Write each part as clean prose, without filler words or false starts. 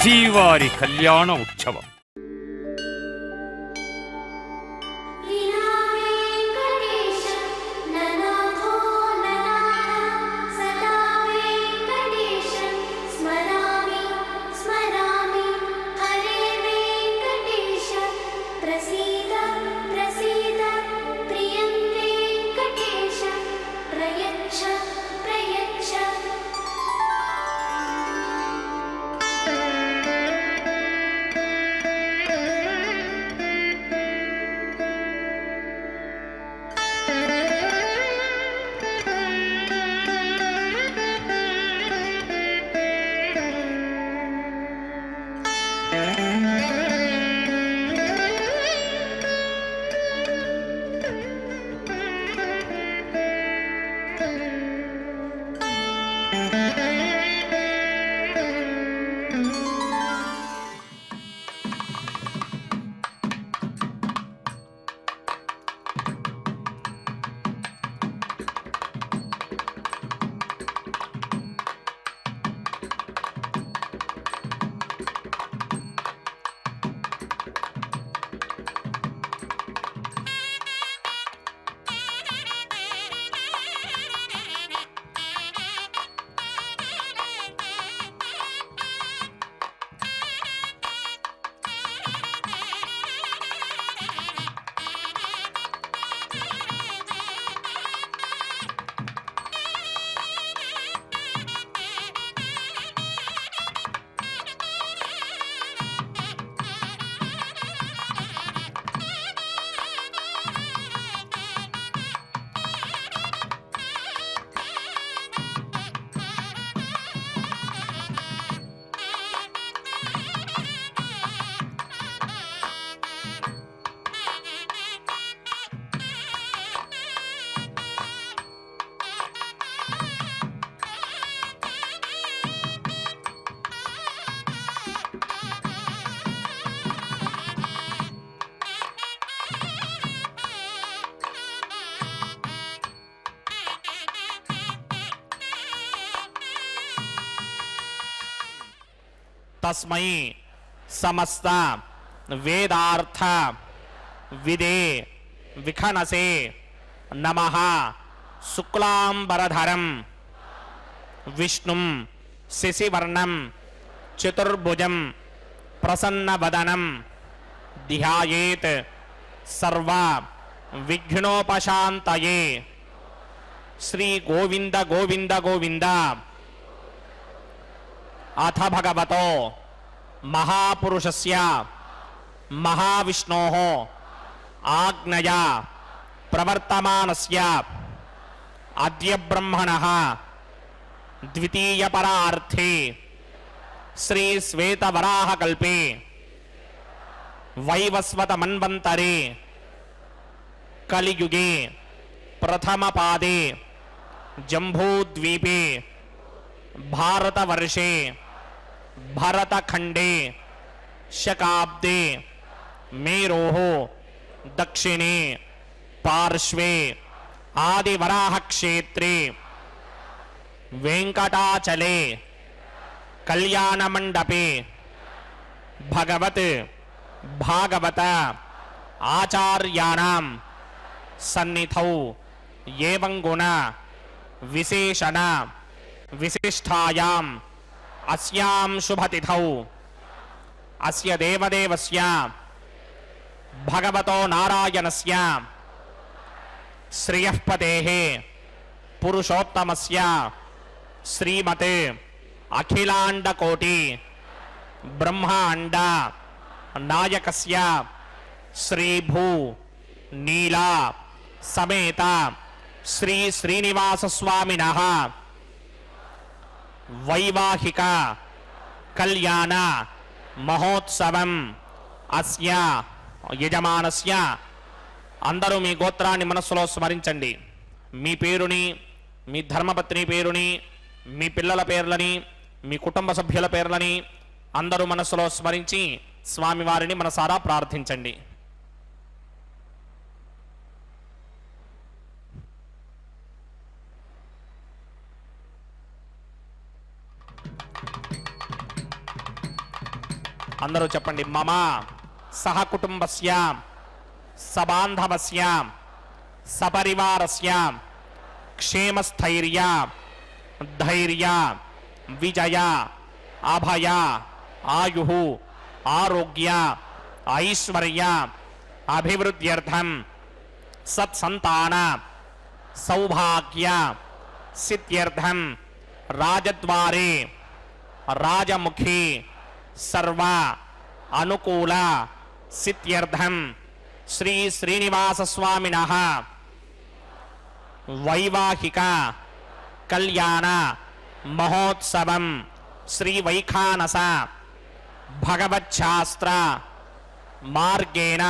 శ్రీవారి కళ్యాణ ఉత్సవం. तस्मै समस्त वेदार्थ विदे विखनसे नमः शुक्लांबरधरं विष्णुं शशिवर्णं चतुर्भुजं प्रसन्नवदनं ध्यायेत् सर्व विघ्नोपशान्तये. श्री गोविंद गोविंद गोविंद. अथ भगवतो महापुरुषस्य महाविष्णोः आज्ञया प्रवर्तमानस्य अद्य ब्रह्मणः द्वितीयपरार्थे श्री श्वेतवराहकल्पे वैवस्वतमन्वन्तरे कलियुगे प्रथमपादे जम्बूद्वीपे भारतवर्षे भरतखंडे शकाब्दे मेरोः दक्षिणे पार्श्वे आदिवराह क्षेत्रे वेंकटाचले कल्याण मंडपे भगवत भागवत आचार्याणां सन्निधौ एवं गुण विशेषण विशिष्टायाम् अस्यां शुभतिथौ अस्य देवदेवस्य भगवतो नारायणस्य श्रियःपतेः पुरुषोत्तमस्य श्रीमते अखिलांडकोटि ब्रह्मांड नायकस्य श्रीभू नीला समेत श्री श्रीनिवास स्वामिनः वैवाहिक कल्याण महोत्सवं अस्य यजमानस्य. అందరూ మీ గోత్రాన్ని మనస్సులో స్మరించండి. మీ పేరుని, మీ ధర్మపత్ని పేరుని, మీ పిల్లల పేర్లని, మీ కుటుంబ సభ్యుల పేర్లని అందరూ మనస్సులో స్మరించి స్వామివారిని మనసారా ప్రార్థించండి. అందరూ చెప్పండి. మమ సహ కుటుంబస్య సబాంధవస్య సపరివారస్య క్షేమస్థైర్య ధైర్య విజయ అభయ ఆయు ఆరోగ్య ఐశ్వర్య అభివృద్ధ్యర్థం సత్సంతాన సౌభాగ్య సిద్ధ్యర్థం రాజద్వారే రాజముఖి సర్వ అనుకూల సిద్ధ్యర్థం శ్రీ శ్రీనివాస స్వామినః వైవాహిక కళ్యాణ మహోత్సవం శ్రీ వైఖానస భగవచ్ఛాస్త్ర మార్గేణ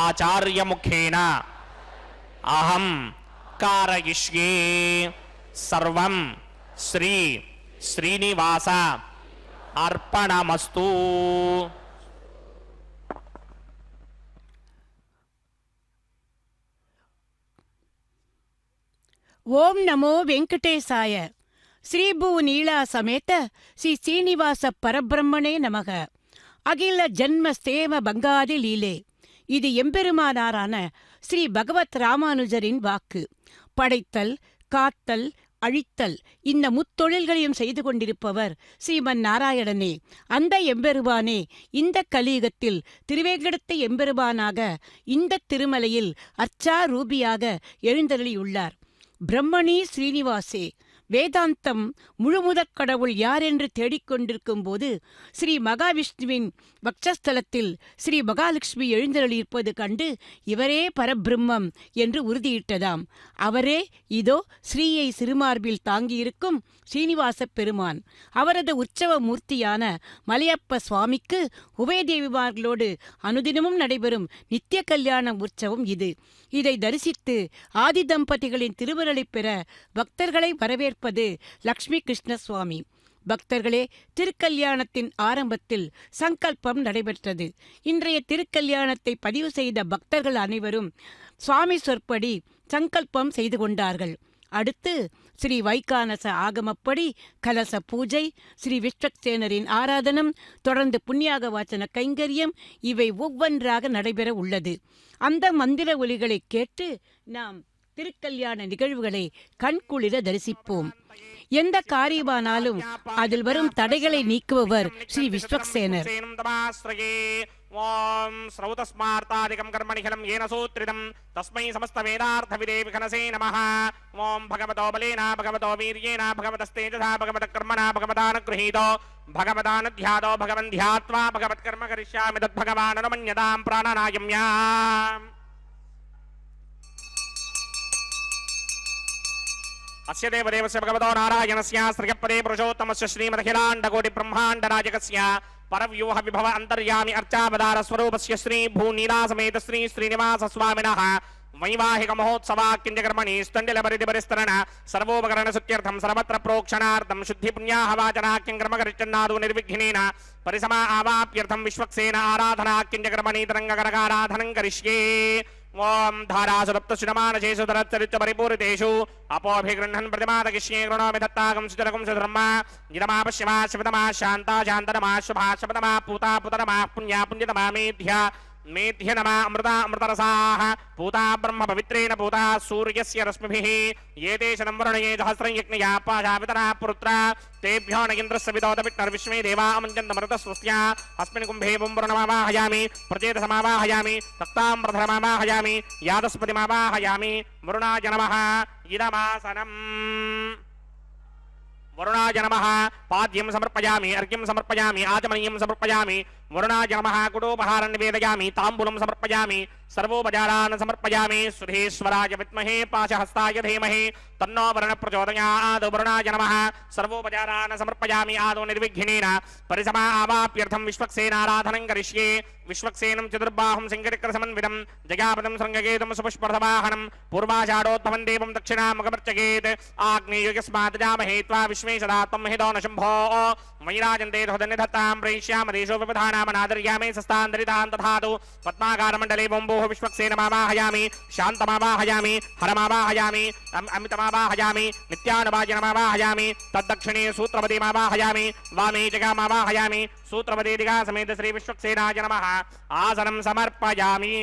ఆచార్యముఖేన అహం కారయిష్యే సర్వం శ్రీ శ్రీనివాస అర్పణమస్తు. ఓం నమో వెంకటేశాయ. శ్రీభూ నీళా సమేత శ్రీ శ్రీనివాச பரபிரம்மனே நமக. அகில ஜன்ம ஸ்தேம பங்காதி லீலே. இது எம்பெருமானாரான ஸ்ரீ பகவத் ராமானுஜரின் வாக்கு. படைத்தல், காத்தல், அழித்தல் இந்த முத்தொழில்களையும் செய்து கொண்டிருப்பவர் ஸ்ரீமன் நாராயணனே. அந்த எம்பெருமானே இந்த கலியுகத்தில் திருவேங்கடத்து எம்பெருமானாக இந்த திருமலையில் அர்ச்சாரூபியாக எழுந்தருளியுள்ளார். பிரம்மணி ஸ்ரீனிவாசே. வேதாந்தம் முழுமுதற் கடவுள் யார் என்று தேடிக்கொண்டிருக்கும் போது ஸ்ரீ மகாவிஷ்ணுவின் வக்ஷஸ்தலத்தில் ஸ்ரீ மகாலட்சுமி எழுந்தருளியிருப்பது கண்டு இவரே பரபிரம்மம் என்று உறுதியிட்டதாம். அவரே இதோ ஸ்ரீயை சிறுமார்பில் தாங்கியிருக்கும் ஸ்ரீனிவாச பெருமான். அவரது உற்சவ மூர்த்தியான மலையப்ப சுவாமிக்கு உபயதேவிமார்களோடு அனுதினமும் நடைபெறும் நித்திய கல்யாண உற்சவம் இது. இதை தரிசித்து ஆதி தம்பதிகளின் திருவருளை பெற பக்தர்களை வரவேற்பது லக்ஷ்மி கிருஷ்ண சுவாமி. பக்தர்களே, திருக்கல்யாணத்தின் ஆரம்பத்தில் சங்கல்பம் நடைபெற்றது. இன்றைய திருக்கல்யாணத்தை பதிவு செய்த பக்தர்கள் அனைவரும் சுவாமி சொற்படி சங்கல்பம் செய்து கொண்டார்கள். அடுத்து ஸ்ரீ வைகானச ஆகமப்படி கலச பூஜை, ஸ்ரீ விஸ்வக்சேனரின் ஆராதனம், தொடர்ந்து புண்ணியாக வாசன கைங்கரியம் இவை ஒவ்வொன்றாக நடைபெற உள்ளது. அந்த மந்திர ஒலிகளை கேட்டு நாம் திருக்கல்யாண நிகழ்வுகளை கண்குளிர தரிசிப்போம். எந்த காரியமானாலும் அதில் வரும் தடைகளை நீக்குபவர் ஸ்ரீ விஸ்வக்சேனர். ஓம் ஸ்ரௌதஸ்மார்த்தாதிகம் கர்மணிகலம் ஏன சூத்ரிதம் தஸ்மை சமஸ்த வேதார்த்த விதே விகனசே நமஹ. ஓம் பகவதோ பலேன பகவதோ வீர்யேன பகவதஸ்தேஜசா பகவத கர்மணா பகவதானுகృహீதோ பகவதானுத்யாதோ பகவன் த்யாத்வா பகவத் கர்ம கரிஷ்யாமி தத் பகவான் அனுமன்யதாம் பிராணநாயம்யாம். अस्य देवदेवस्य भगवतो नारायणस्य श्रियपदे पुरुषोत्तमस्य श्रीमदखिलाण्डकोटि ब्रह्माण्ड राजकस्य परव्यूह विभव अन्तर्यामि अर्चावतार स्वरूपस्य श्री भूनीला समेत श्री श्रीनिवास स्वामिनः वैवाहिक महोत्सवाक्यकर्मणि स्तण्डिलपरिदिपरिस्तरण सर्वोपकरण सुत्यर्थं सर्वत्र प्रोक्षणार्थं शुद्धि पुण्याः वाचनाख्यं कर्मकरिष्यन्नादो निर्विघ्नेन परिसमा आवाप्यर्थं विश्वक्सेन आराधनाख्यकर्मणि तरङ्गकरकाराधनं करिष्ये. ओम धारासुरप्तशुनमानशेषु धरच्चरिच्च परिपूरितेषु अपोऽभिगृह्णन् प्रतिमादगिष्ये गृणोमि दत्तागं सुचरकं सुधर्मा निरमा पश्यमा शिवतमा शान्ता शान्तरमा शुभा शुभतमा पूता पुतरमा पुण्या पुण्यतमा मेध्या मेध्य नमा अमृता अमृतरसाः पूता ब्रह्म पवित्रेण पूता सूर्यस्य रश्मिभिः ये देशनं वर्णये सहस्रं यज्ञया पाशावितरा पुरुत्रा तेभ्यो न इन्द्रस्य विदोदपिट्नर्विश्वे देवा अमञ्जन्तमरुतस्वस्या अस्मिन् कुम्भे बुम्बुरनमावाहयामि प्रचेतसमावाहयामि तक्ताम्रधरमावाहयामि यादस्पतिमावाहयामि वरुणाय नमः इदमासनम्. वरुणाय नमः पाद्यं समर्पयामि अर्घ्यं समर्पयामि आचमनीयं समर्पयामि वरुणाय नमः कुटोपहारं निवेदयामि ताम्बूलं समर्पयामि सर्वोपचारान् समर्पयामि सुधीश्वराय विद्महे पाशहस्ताय धीमहि तन्नो वरुणः प्रचोदयात्. वरुणाय नमः सर्वोपचारान् समर्पयामि आदौ निर्विघ्नेन परिसमा आवाप्यर्थं विश्वक्सेनाराधनं करिष्ये. विश्वक्सेनं चतुर्बाहुं सिंहचक्रसमन्वितं जयापदं शृङ्गकेतुं सुपुष्परथवाहनं पूर्वाषाढोद्भवं देवं दक्षिणामुखमर्चयेत्. आग्नेयस्मात् जामहे त्वा विश्वे सदा त्वं हितो न शम्भो मयि राजन्ते धोदन्यधत्तां प्रयिष्यामि देशो विपधान नामनादर्यामि सस्तान्दरितान् दधातु पद्माकारमण्डले बम्बोः विश्वक्सेनमावाहयामि शान्तमावाहयामि हरमावाहयामि अमितमावाहयामि नित्यानुवाजनमावाहयामि तद्दक्षिणे सूत्रपतिमावाहयामि वामे जगामावाहयामि सूत्रपति दिगा समेत श्री विश्वक्सेनाय नमः आसनं समर्पयामि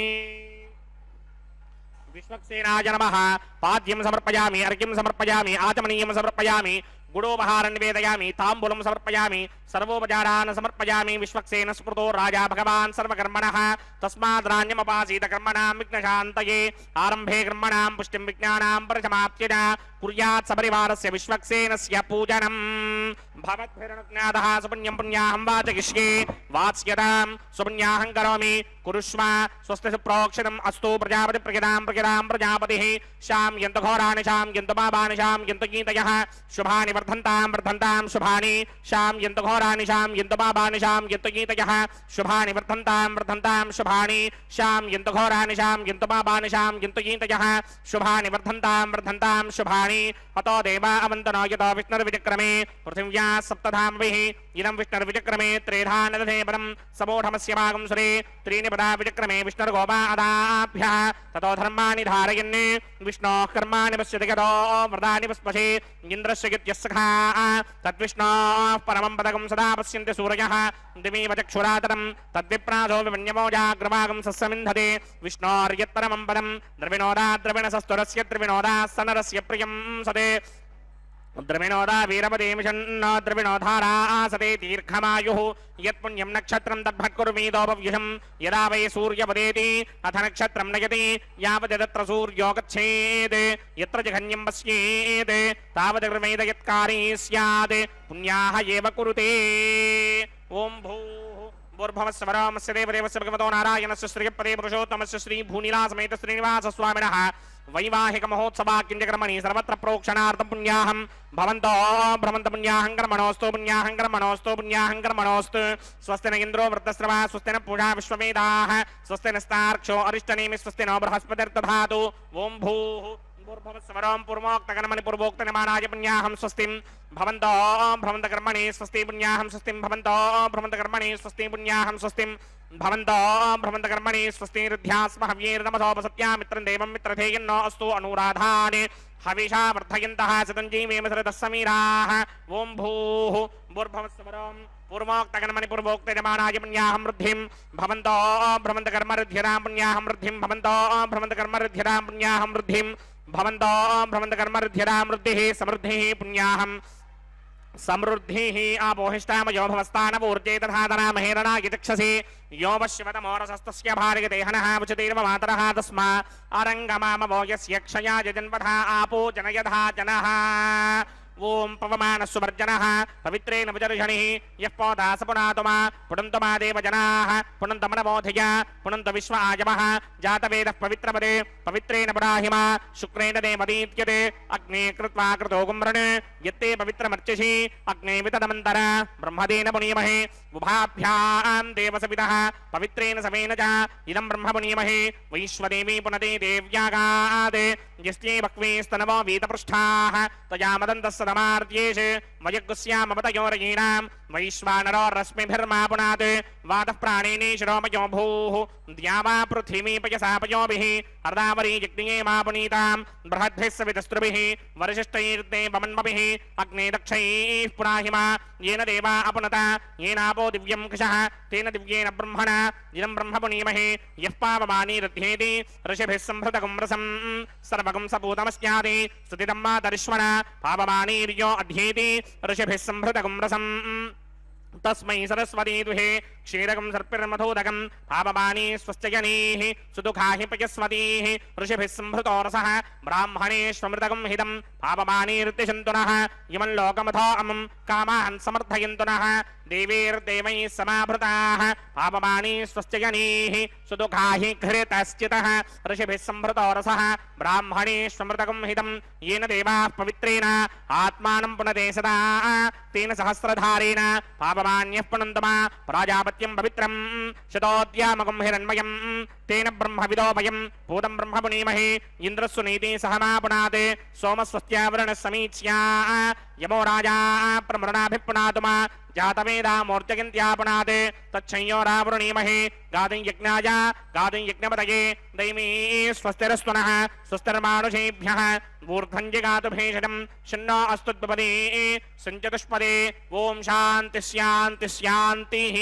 विश्वक्सेनाय नमः पाद्यं समर्पयामि अर्घ्यं समर्पयामि आचमनीयं समर्पयामि गुडोपहारं निवेदयामि ताम्बूलं समर्पयामि सर्वोपचारान् समर्पयामि विश्वक्सेन स्मृतो राजा भगवान् सर्वकर्मणः तस्मात् राण्यमपासीत कर्मणां विघ्नशान्तये आरम्भे कर्मणां पुष्टिं विज्ञानां परसमाप्त्यै कुर्यात् सपरिवारस्य विश्वक्सेनस्य पूजनम् भवद्भिरनुज्ञातः सुपुण्यं पुण्याहं वाचयिष्ये वात्स्यतां सुपुण्याहं करोमि कुरुष्व स्वस्ति सुप्रोक्षितम् अस्तु प्रजापति प्रजनां प्रजापतिः शां यन्तु घोराणि शां यन्तु पापानि शां यन्तु गीतयः शुभानि वर्धन्तां शुभानि शां यन्तु घोराणि शां यन्तु पापानि शां यन्तु गीतयः शुभानि वर्धन्तां शुभानि शां यन्तु घोराणि शां यन्तु पापानि शां यन्तु गीतयः शुभानि वर्धन्तां शुभानि अतो देवा अवन्तनो यतो विष्णुर्विचक्रमे पृथिव्या सप्तधामभिः इदं विष्णुर्विचक्रमे त्रेधा नदधे पदं समूढमस्य भागं सुरे त्रीणि पदा विचक्रमे विष्णुर्गोपा अदाभ्यः ततो धर्माणि धारयन् विष्णोः कर्माणि पश्यति गतो व्रतानि पस्पशे इन्द्रस्य गित्यस्सखा तद्विष्णोः परमं पदकं सदा पश्यन्ति सूरयः दिवीव चक्षुरातरं तद्विप्रासो विमन्यमोजाग्रभागं सस्समिन्धते विष्णोर्यत्परमं पदं द्रविणोदा द्रविणसस्तुरस्य द्रविणोदा सनरस्य प्रियं सते द्रविणोदा वीरपदेमिषन्न द्रविणोधारा आसते दीर्घमायुः यत्पुण्यं नक्षत्रं तद्भक्कुर्मीदोपव्युषं यदा वै सूर्यपदेति अथ नक्षत्रं नयति यावदत्र सूर्यो गच्छेत् यत्र जघन्यं पश्येत् तावत् कृमेद यत्कारी स्यात् पुण्याः एव कुरुते ॐ भूः भूर्भुवस्सवरामस्य देवदेवस्य भगवतो नारायणस्य श्रीपदे पुरुषोत्तमस्य श्री भूनिलासमेत श्रीनिवासस्वामिनः वैवाहिक महोत्सवा किञ्चकर्मणि सर्वत्र प्रोक्षणार्थं पुण्याहं भवन्तो भ्रमन्त पुण्याहं कर्मणोऽस्तु स्वस्ति न इन्द्रो वृद्धस्रवा स्वस्ति न पूषा विश्ववेदाः स्वस्ति नस्तार्क्ष्यो अरिष्टनेमि स्वस्ति नो बृहस्पतिर्दधातु ॐ भूः भूर्भुवस्सवरं पूर्वोक्तकर्मणि पूर्वोक्तनिमानाय पुण्याहं स्वस्तिं भवन्तो भ्रमन्त कर्मणि स्वस्ति पुण्याहं स्वस्तिं भवन्तो भ्रमन्त कर्मणि स्वस्ति पुण्याहं स्वस्तिं भवन्तो भ्रमन्त कर्मणि स्वस्ति रुद्ध्यास्म हव्यैर्नमसोपसत्या मित्रं देवं मित्रधेयन्नो अस्तु अनुराधान् हविषा वर्धयन्तः सतञ्जीवेम सरतः समीराः ॐ भूः भूर्भुवस्सवरं पूर्वोक्तकर्मणि पूर्वोक्तयजमानाय पुण्याहं वृद्धिं भवन्तो भ्रमन्त कर्मरुद्ध्यतां पुण्याहं वृद्धिं भवन्तो भ्रमन्त कर्मरुद्ध्यतां पुण्याहं वृद्धिं भवन्तो भ्रमन्त कर्मरुद्ध्यतां वृद्धिः समृद्धिः पुण्याहं समृद्धिः आपोहिष्टामयो भवस्तानपूर्जे तथाधना महेरणा यचक्षसि यो वश्यवतमोरसस्तस्य भार्गदेहनः वचतेर्व मातरः तस्मा अरङ्गमामवो यस्य क्षया जन्मधा आपो जनयधा जनः ओम पवमानस्वर्जनः पवित्रेण विजर्षणिः यः पोदा स पुनातुमा पुनन्तु मा देवजनाः पुनन्तमनमोधिय पुनन्त विश्व आयमः जातवेदः पवित्रपदे पवित्रेण पुराहिमा शुक्रेण देवदीत्यते अग्ने कृत्वा कृतो गुम्रण यत्ते पवित्रमर्चिषि अग्ने वितदमन्तर ब्रह्मदेन पुनीमहे उभाभ्यां देवसवितः पवित्रेण समेन च इदं ब्रह्म पुनीमहे वैश्वदेवी पुनते देव्यागात् यस्ये बह्वीस्तनवो वीतपृष्ठाः तया मदन्तः सदमार्त्येष वयगुस्यामवतयोरयीणां वैश्वानरो रश्मिभिर्मा पुनात् वातः प्राणेने शिरोमयो भूः द्यावा पृथिवी पयसापयोभिः अर्धावरी यज्ञे मा पुनीतां बृहद्भिः सवितस्त्रुभिः वरिशिष्टैर्देवमन्मभिः अग्ने दक्षैः पुराहिमा येन देवा अपुनता येनापो दिव्यं कृशः तेन दिव्येन ब्रह्मणा इदं ब्रह्म पुनीमहे यः पावमानी रथ्येति ऋषिभिः संभृतकं रसं सर्वकं सपूतमस्यादि स्तुतितं मातरिश्वना पावमानीर्यो अध्येति ऋषिभिः संभृतकं रसम् तस्मै सरस्वती दुहे क्षीरकं सर्पिर्मधोदकं पावमानी स्वस्त्यजनीः सुदुःखाहि पयस्वतीः ऋषिभिः संभृतो रसः ब्राह्मणेष्वमृतकं हितं पावमानीर्तिशन्तु नः इमं लोकमथो अमं कामान् समर्थयन्तु नः देवीर्देवैः समाभृताः पावमानी स्वस्त्यजनीः सुदुःखाहि घृतश्चितः ऋषिभिः संभृतो रसः ब्राह्मणेष्वमृतकं हितं येन देवाः पवित्रेण आत्मानं पुनते सदा तेन सहस्रधारेण पावमान्यः पुनन्तमा प्राजापत्यं पवित्रं शतोद्यामकं हिरण्मयं तेन ब्रह्मविदोमयं भूतं ब्रह्म पुनीमहे इन्द्रस्वनीति सहमा पुनात् सोमस्वस्त्यावरणः समीच्या यमो राजा प्रमृणाभिपुनातु मा जातवेदा मूर्जयन्त्यापनात् तच्छंयो रावृणीमहे गादिं यज्ञाय गादिं यज्ञपतये दैवी स्वस्तिरस्तुनः स्वस्तिर्मानुषेभ्यः ऊर्ध्वं जगातु भेषजं शन्नो अस्तुद्भवति सञ्चतुष्पदे ॐ शान्ति शान्ति शान्तिः।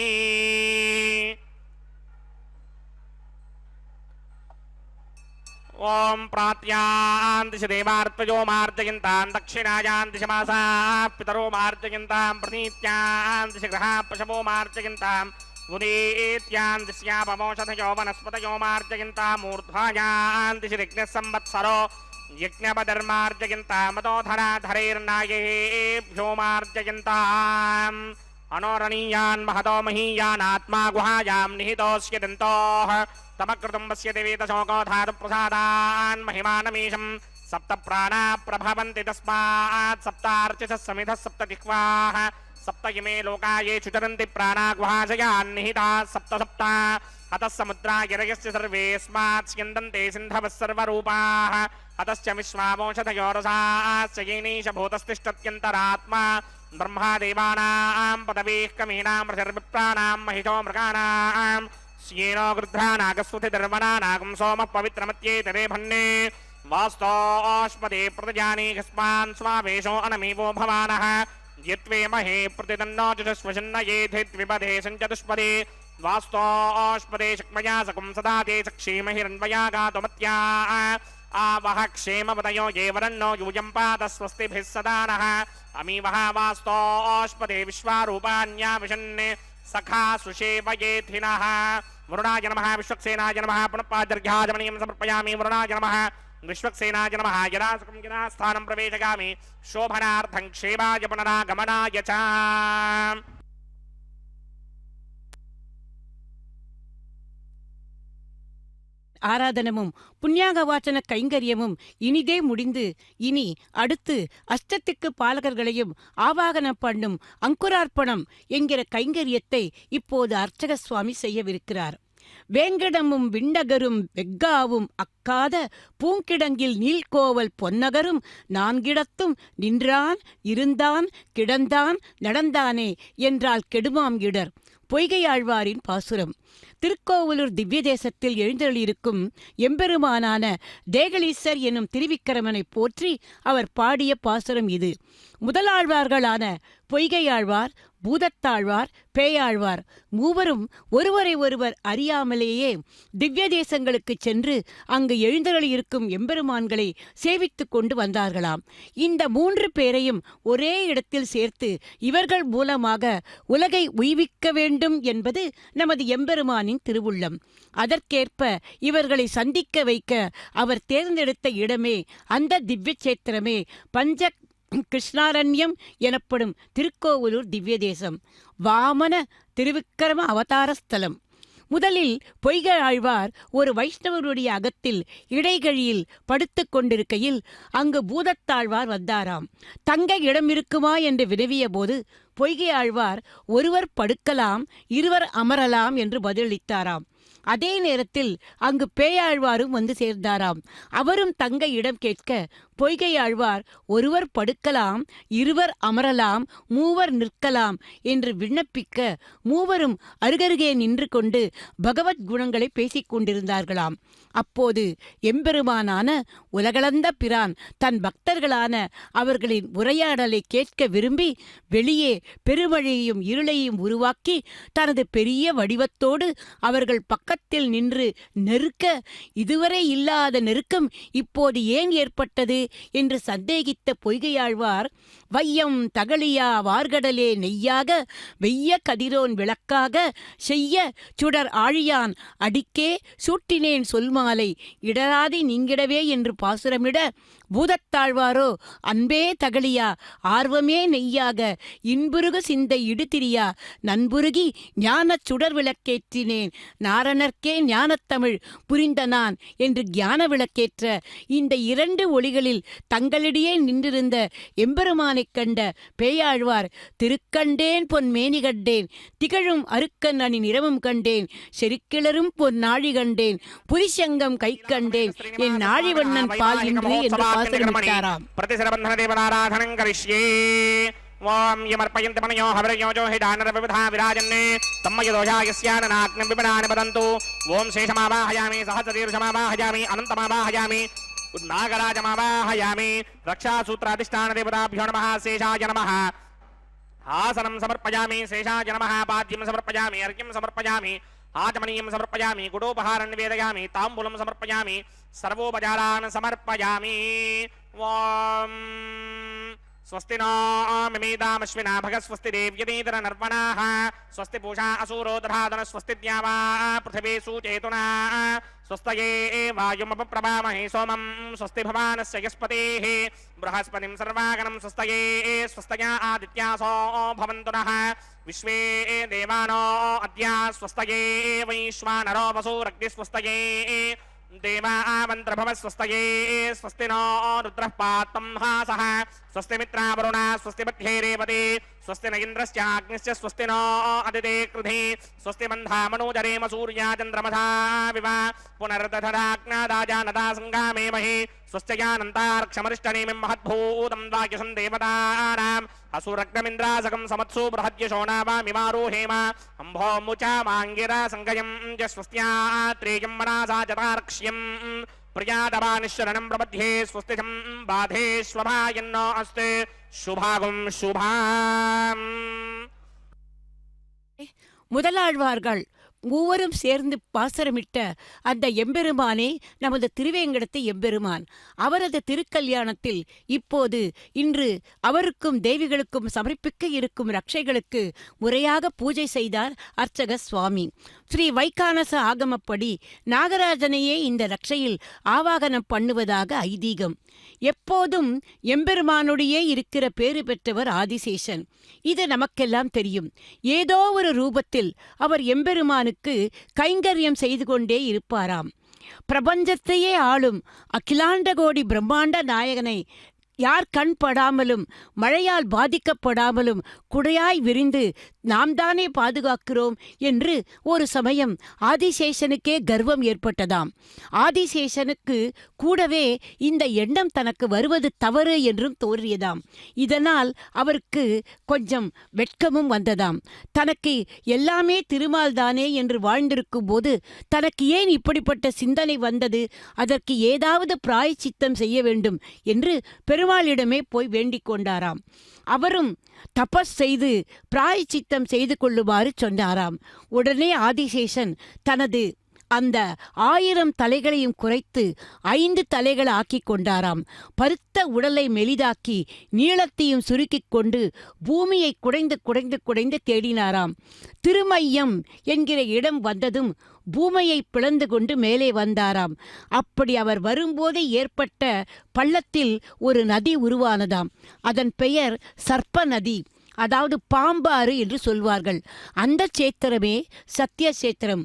ओम प्रात्यान्तिश देवार्तयो मार्जयन्तां दक्षिणायान्तिश मासाः पितरो मार्जयन्तां प्रतीत्यान्तिश ग्रहाः पशवो मार्जयन्तां उदीत्यान्तिश्यापमोषधयो वनस्पतयो मार्जयन्तां ऊर्ध्वायान्तिश यज्ञः संवत्सरो यज्ञपदर्मार्जयन्तां मदोधराधरैर्नागेभ्यो मार्जयन्ताम् अनोरणीयान् महतो महीयान् आत्मा गुहायां निहितोऽस्य दन्तोः तमकृतं वस्य देवेतशोकोधातु प्रसादान् महिमानमीशं सप्त प्राणा प्रभवन्ति तस्मात् सप्तार्चिषः समिधः सप्त जिह्वाः सप्त इमे लोका ये चुचरन्ति प्राणा गुहाशयान् निहिताः सप्त सप्ता अतः समुद्रा गिरयस्य सर्वेऽस्मात् स्यन्दन्ते सिन्धवः सर्वरूपाः अतश्च विश्वामोषधयो रसाश्च येनीश भूतस्तिष्ठत्यन्तरात्मा ब्रह्मादेवानां पदवीः कमीनां ऋषिर्विप्राणां महिषो मृगाणां स्येनो गृध्रानागस्वतिर्वनानागं सोमः पवित्रमत्येतरे भन्ने वास्तोष्पदे प्रतिजानी यस्मान् स्वावेशो अनमीवो भवानः यत्वे महे प्रतिदन्नो जुषस्वशन्न येधिद्विपदे सञ्चतुष्पदे वास्तोष्पदे शक्मया सकुं सदा ते सक्षीमहिरन्वया गातुमत्या आवह क्षेमपदयो ये वरन्नो यूयं पात स्वस्तिभिः सदा नः अमीवः वास्तोष्पदे विश्वारूपाण्या विशन्ने सखा सुषेवयेथिनः वरुणाय नमः विश्वक्सेनाय नमः पुनःपादर्घ्याजमनीयं समर्पयामि वरुणाय नमः विश्वक्सेनाय नमः यदा सुखं यदा स्थानं प्रवेशयामि शोभनार्थं क्षेमाय पुनरागमनाय च। ஆராதனமும் புண்ணியாக வாச்சன கைங்கரியமும் இனிதே முடிந்து இனி அடுத்து அஷ்டத்துக்கு பாலகர்களையும் ஆவாகனம் பண்ணும் அங்குரார்ப்பணம் என்கிற கைங்கரியத்தை இப்போது அர்ச்சக சுவாமி செய்யவிருக்கிறார். வேங்கடமும் விண்ணகரும் வெக்காவும் அக்காத பூங்கிடங்கில் நீள்கோவல் பொன்னகரும் நான்கிடத்தும் நின்றான் இருந்தான் கிடந்தான் நடந்தானே என்றால் கெடுமாம் இடர். பொய்கையாழ்வாரின் பாசுரம். திருக்கோவலூர் திவ்ய தேசத்தில் எழுந்தருளியிருக்கும் எம்பெருமானான தேகலீசர் எனும் திருவிக்கிரமனை போற்றி அவர் பாடிய பாசுரம் இது. முதலாழ்வார்களான பொய்கையாழ்வார், பூதத்தாழ்வார், பேயாழ்வார் மூவரும் ஒருவரை ஒருவர் அறியாமலேயே திவ்ய தேசங்களுக்கு சென்று அங்கு எழுந்தருளியிருக்கும் எம்பெருமான்களை சேவித்து கொண்டு வந்தார்களாம். இந்த 3 பேரையும் ஒரே இடத்தில் சேர்த்து இவர்கள் மூலமாக உலகை உய்விக்க வேண்டும் என்பது நமது எம்பெருமானின் திருவுள்ளம். அதற்கேற்ப இவர்களை சந்திக்க வைக்க அவர் தேர்ந்தெடுத்த இடமே அந்த திவ்ய சேத்திரமே பஞ்ச கிருஷ்ணாரண்யம் எனப்படும் திருக்கோவலூர் திவ்ய தேசம், வாமன திருவிக்கிரம அவதார ஸ்தலம். முதலில் பொய்கை ஆழ்வார் ஒரு வைஷ்ணவருடைய அகத்தில் இடைகழியில் படுத்து கொண்டிருக்கையில் அங்கு பூதத்தாழ்வார் வந்தாராம். தங்க இடம் இருக்குமா என்று வினவிய போது பொய்கை ஆழ்வார் ஒருவர் படுக்கலாம், இருவர் அமரலாம் என்று பதிலளித்தாராம். அதே நேரத்தில் அங்கு பேயாழ்வாரும் வந்து சேர்ந்தாராம். அவரும் தங்க இடம் கேட்க பொய்கை ஆழ்வார் ஒருவர் படுக்கலாம், இருவர் அமரலாம், மூவர் நிற்கலாம் என்று விண்ணப்பிக்க மூவரும் அருகருகே நின்று கொண்டு பகவத் குணங்களை பேசிக் கொண்டிருந்தார்களாம். அப்போது எம்பெருமானான உலகளந்த பிரான் தன் பக்தர்களான அவர்களின் உரையாடலை கேட்க விரும்பி வெளியே பெருமழையையும் இருளையும் உருவாக்கி தனது பெரிய வடிவத்தோடு அவர்கள் பக்கத்தில் நின்று நெருக்க, இதுவரை இல்லாத நெருக்கம் இப்போது ஏன் ஏற்பட்டது என்று சந்தேகித்த பொய்கையாழ்வார், வையம் தகழியா வார்கடலே நெய்யாக வெய்ய கதிரோன் விளக்காக செய்ய சுடர் ஆழியான் அடிக்கே சூட்டினேன் சொல்மாலை இடராதி நீங்கிடவே என்று பாசுரமிட, பூதத்தாழ்வாரோ அன்பே தகழியா ஆர்வமே நெய்யாக இன்புருகு சிந்தை இடுதிரியா நண்புருகி ஞானச் சுடர் விளக்கேற்றினேன் நாரணர்க்கே ஞானத்தமிழ் புரிந்த நான் என்று ஞான விளக்கேற்ற இந்த 2 ஒளிகளில் தங்களிடையே நின்றிருந்த எம்பெருமானைக் கண்ட பேயாழ்வார், திருக்கண்டேன் பொன் மேனி கண்டேன், திகழும் அருக்கன் அணி நிறமும் கண்டேன், செருக்கிளரும் பொன் நாழி கண்டேன், புரிசங்கம் கை கண்டேன், என் நாழிவண்ணன் பால் இன்று என்று பாசனமிட்டாராம். प्रतिशरबन्धन देवताराधनं करिष्ये ओम यमर्पयन्ति मनयो हविर्योजो हिडानर विविधा विराजन्ने तम्मय दोषायस्याननाग्नं विपणानि वदन्तु ओम शेषमावाहयामि सहस्रतीर्षमावाहयामि अनन्तमावाहयामि नागराजमावाहयामि रक्षासूत्राधिष्ठान देवताभ्यो नमः शेषाय नमः आसनं समर्पयामि शेषाय नमः पाद्यं समर्पयामि अर्घ्यं समर्पयामि आचमनीयं समर्पयामि गुडोपहारं निवेदयामि ताम्बूलं समर्पयामि सर्वोपचारान् समर्पयामि ओम स्वस्ति नो मिमीदामश्विना भगस्वस्ति देव्यतीतर नर्वणाः स्वस्ति पूषा असुरो दधातन स्वस्ति द्यावा पृथिवी सुचेतुना स्वस्तये वायुमपप्रभामहे सोमं स्वस्ति भवानस्य यस्पतेः बृहस्पतिं सर्वागणं स्वस्तये स्वस्तया आदित्यासो भवन्तु नः विश्वे देवानो अद्य स्वस्तये वैश्वानरो वसुरग्निः स्वस्तये देवामन्त्रभव स्वस्तये स्वस्ति नो रुद्रः पात्तं हासः स्वस्ति मित्रावरुणा स्वस्ति मध्ये रेवते स्वस्ति न इन्द्रश्चाग्निश्च स्वस्ति नो अदिते कृधि स्वस्ति मन्धामनोजरेम सूर्या चन्द्रमसा विव पुनर्दधराज्ञादाजानदा सङ्गामेमहि स्वस्त्ययानन्तार्क्षमरिष्टनेमिं महद्भूतं वाक्यसं देवतानाम् असुरग्नमिन्द्रासकं समत्सु बृहद्यशोणावामिमारोहेम अम्भो मुचा माङ्गिरा सङ्गयं च स्वस्त्यात्रेयं मनासा चतार्क्ष्यं प्रियादवानिश्चरणं प्रबध्ये स्वस्तिजं बाधे स्वभायन्नो अस्ते शुभागं शुभाम् முதலாழ்வார்கள் மூவரும் சேர்ந்து பாசரமிட்ட அந்த எம்பெருமானே நமது திருவேங்கடத்து எம்பெருமான். அவரது திருக்கல்யாணத்தில் இப்போது இன்று அவருக்கும் தேவிகளுக்கும் சமர்ப்பிக்க இருக்கும் ரட்சைகளுக்கு முறையாக பூஜை செய்தார் அர்ச்சக சுவாமி. ஸ்ரீ வைகானச ஆகமப்படி நாகராஜனையே இந்த ரட்சையில் ஆவாகனம் பண்ணுவதாக ஐதீகம். எப்போதும் எம்பெருமானுடைய இருக்கிற பேறு பெற்றவர் ஆதிசேஷன். இது நமக்கெல்லாம் தெரியும். ஏதோ ஒரு ரூபத்தில் அவர் எம்பெருமானுக்கு கைங்கரியம் செய்து கொண்டே இருப்பாராம். பிரபஞ்சத்தையே ஆளும் அகிலாண்டகோடி பிரம்மாண்ட நாயகனை யார் கண் படாமலும் மழையால் பாதிக்கப்படாமலும் குடையாய் விரிந்து நாம் தானே பாதுகாக்கிறோம் என்று ஒரு சமயம் ஆதிசேஷனுக்கே கர்வம் ஏற்பட்டதாம். ஆதிசேஷனுக்கு கூடவே இந்த எண்ணம் தனக்கு வருவது தவறு என்றும் தோன்றியதாம். இதனால் அவருக்கு கொஞ்சம் வெட்கமும் வந்ததாம். தனக்கு எல்லாமே திருமால் தானே என்று வாழ்ந்திருக்கும் போது தனக்கு ஏன் இப்படிப்பட்ட சிந்தனை வந்தது, அதற்கு ஏதாவது பிராயச்சித்தம் செய்ய வேண்டும் என்று பெருமாளிடமே போய் வேண்டிக் கொண்டாராம். அவரும் தபஸ் செய்து பிராயச்சித்தம் செய்து கொள்ளுமாறு சொன்னாராம். உடனே ஆதிசேஷன் தனது அந்த 1000 தலைகளையும் குறைத்து 5 தலைகள் ஆக்கி கொண்டாராம். பருத்த உடலை மெலிதாக்கி நீளத்தையும் சுருக்கிக் கொண்டு பூமியை குடைந்து குடைந்து குடைந்து தேடினாராம். திருமையம் என்கிற இடம் வந்ததும் பூமியை பிளந்து கொண்டு மேலே வந்தாராம். அப்படி அவர் வரும்போது ஏற்பட்ட பள்ளத்தில் ஒரு நதி உருவானதாம். அதன் பெயர் சர்ப்ப நதி, அதாவது பாம்பாறு என்று சொல்வார்கள். அந்த சேத்திரமே சத்தியசேத்திரம்.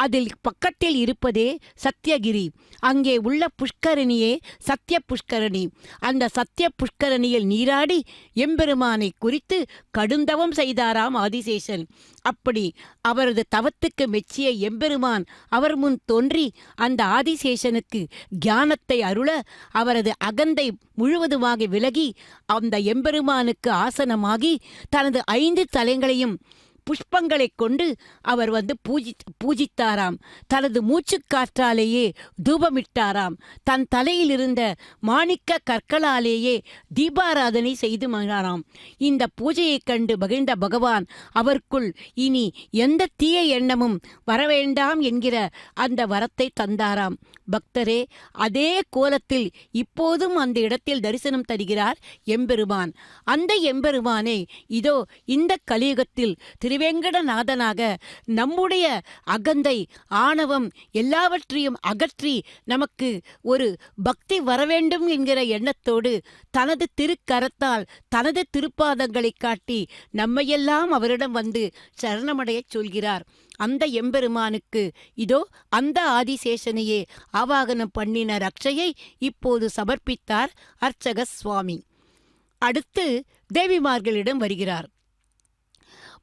அதில் பக்கத்தில் இருப்பதே சத்தியகிரி. அங்கே உள்ள புஷ்கரணியே சத்திய புஷ்கரணி. அந்த சத்திய புஷ்கரணியில் நீராடி எம்பெருமானை குறித்து கடுந்தவம் செய்தாராம் ஆதிசேஷன். அப்படி அவரது தவத்துக்கு மெச்சிய எம்பெருமான் அவர் முன் தோன்றி அந்த ஆதிசேஷனுக்கு ஞானத்தை அருள அவரது அகந்தை முழுவதுமாக விலகி அந்த எம்பெருமானுக்கு ஆசனமாகி தனது 5 தலைகளையும் புஷ்பங்களை கொண்டு அவர் பூஜித்தாராம். தனது மூச்சுக்காற்றாலேயே தூபமிட்டாராம். தன் தலையில் இருந்த மாணிக்க கற்களாலேயே தீபாராதனை செய்து மகிழாராம். இந்த பூஜையைக் கண்டு மகிழ்ந்த பகவான் அவருக்குள் இனி எந்த தீய எண்ணமும் வரவேண்டாம் என்கிற அந்த வரத்தை தந்தாராம். பக்தரே, அதே கோலத்தில் இப்போதும் அந்த இடத்தில் தரிசனம் தருகிறார் எம்பெருமான். அந்த எம்பெருமானை இதோ இந்த கலியுகத்தில் திருவேங்கடநாதனாக நம்முடைய அகந்தை ஆணவம் எல்லாவற்றையும் அகற்றி நமக்கு ஒரு பக்தி வரவேண்டும் என்கிற எண்ணத்தோடு தனது திருக்கரத்தால் தனது திருப்பாதங்களை காட்டி நம்மையெல்லாம் அவரிடம் வந்து சரணமடையச் சொல்கிறார். அந்த எம்பெருமானுக்கு இதோ அந்த ஆதிசேஷனையே ஆவாகனம் பண்ணின ரட்சையை இப்போது சமர்ப்பித்தார் அர்ச்சக சுவாமி. அடுத்து தேவிமார்களிடம் வருகிறார்.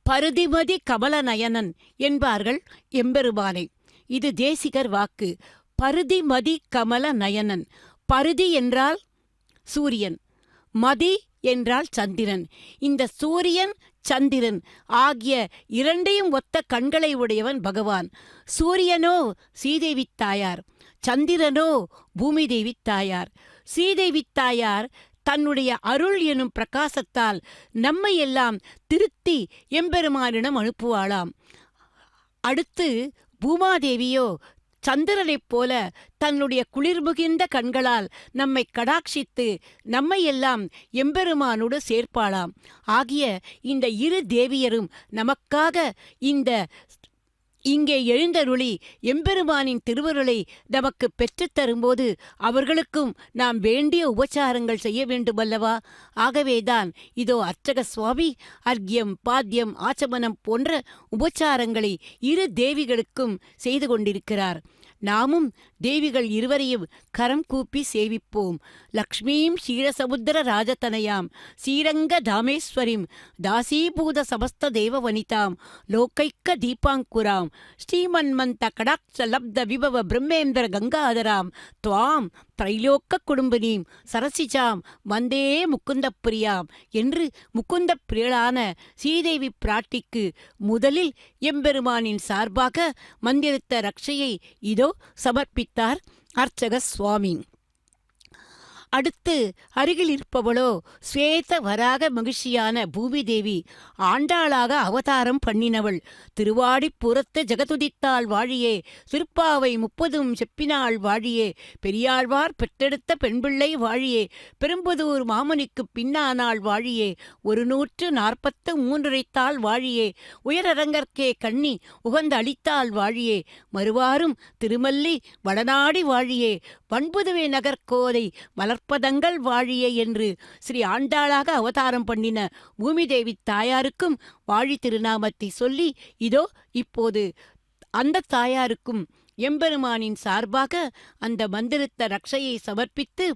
பருதிமதி கமலநயனன் என்பார்கள் எம்பெருமானை. இது தேசிகர் வாக்கு. பருதிமதி கமல நயனன். பருதி என்றால் சூரியன், மதி என்றால் சந்திரன். இந்த சூரியன் சந்திரன் ஆகிய இரண்டையும் ஒத்த கண்களை உடையவன் பகவான். சூரியனோ ஸ்ரீதேவி தாயார், சந்திரனோ பூமி தேவி தாயார். ஸ்ரீதேவி தாயார் தன்னுடைய அருள் எனும் பிரகாசத்தால் நம்மை எல்லாம் திருத்தி எம்பெருமானிடம் அனுப்புவாளாம். அடுத்து பூமாதேவியோ சந்திரனைப் போல தன்னுடைய குளிர்முகின்ற கண்களால் நம்மை கடாட்சித்து நம்மை எல்லாம் எம்பெருமானோடு சேர்ப்பாளாம். ஆகிய இந்த இரு தேவியரும் நமக்காக இங்கே எழுந்தருளி எம்பெருமானின் திருவருளை நமக்கு பெற்றுத் தரும்போது அவர்களுக்கும் நாம் வேண்டிய உபச்சாரங்கள் செய்ய வேண்டுமல்லவா? ஆகவேதான் இதோ அர்ச்சக சுவாமி அர்க்கியம், பாத்தியம், ஆச்சமனம் போன்ற உபச்சாரங்களை இரு தேவிகளுக்கும் செய்து கொண்டிருக்கிறார். நாமும் தேவிகள் இருவரையும் கரம் கூப்பி சேவிப்போம். லக்ஷ்மீம் க்ஷீரசமுத்திர ராஜதனயாம் ஸ்ரீரங்க தாமேஸ்வரிம் தாசீபூத சமஸ்த தேவ வனிதாம் லோகைக்க தீபாங்குராம் ஸ்ரீமன்மந்த கடாட்ச லப்த விபவ பிரம்மேந்திர கங்காதராம் துவாம் திரைலோக்க குடும்பினீம் சரசிஜாம் வந்தே முக்குந்தப்பிரியாம் என்று முக்குந்த பிரியளான ஸ்ரீதேவி பிராட்டிக்கு முதலில் எம்பெருமானின் சார்பாக மந்திரித்த ரக்ஷையை இதோ சமர்ப்பித்தார் அர்ச்சக சுவாமி. அடுத்து அருகில் இருப்பவளோ ஸ்வேத வராக மகிழ்ச்சியான பூமிதேவி, ஆண்டாளாக அவதாரம் பண்ணினவள். திருவாடிப்புறத்து ஜெகதுதித்தாள் வாழியே, திருப்பாவை 30 செப்பினாள் வாழியே, பெரியாழ்வார் பெற்றெடுத்த பெண்பிள்ளை வாழியே, பெரும்புதூர் மாமுனிக்கு பின்னானாள் வாழியே, 143 உரைத்தாள் வாழியே, உயரரங்கற்கே கண்ணி உகந்த அளித்தாள் வாழியே, மறுவாரும் திருமல்லி வடநாடி வாழியே, வன்புதுவை நகர்கோதை மலர்ப்பதங்கள் வாழியே என்று ஸ்ரீ ஆண்டாளாக அவதாரம் பண்ணின பூமிதேவி தாயாருக்கும் வாழி திருநாமத்தை சொல்லி இதோ இப்போது அந்த தாயாருக்கும் எம்பெருமானின் சார்பாக அந்த மந்திரித்த ரக்ஷையை சமர்ப்பித்து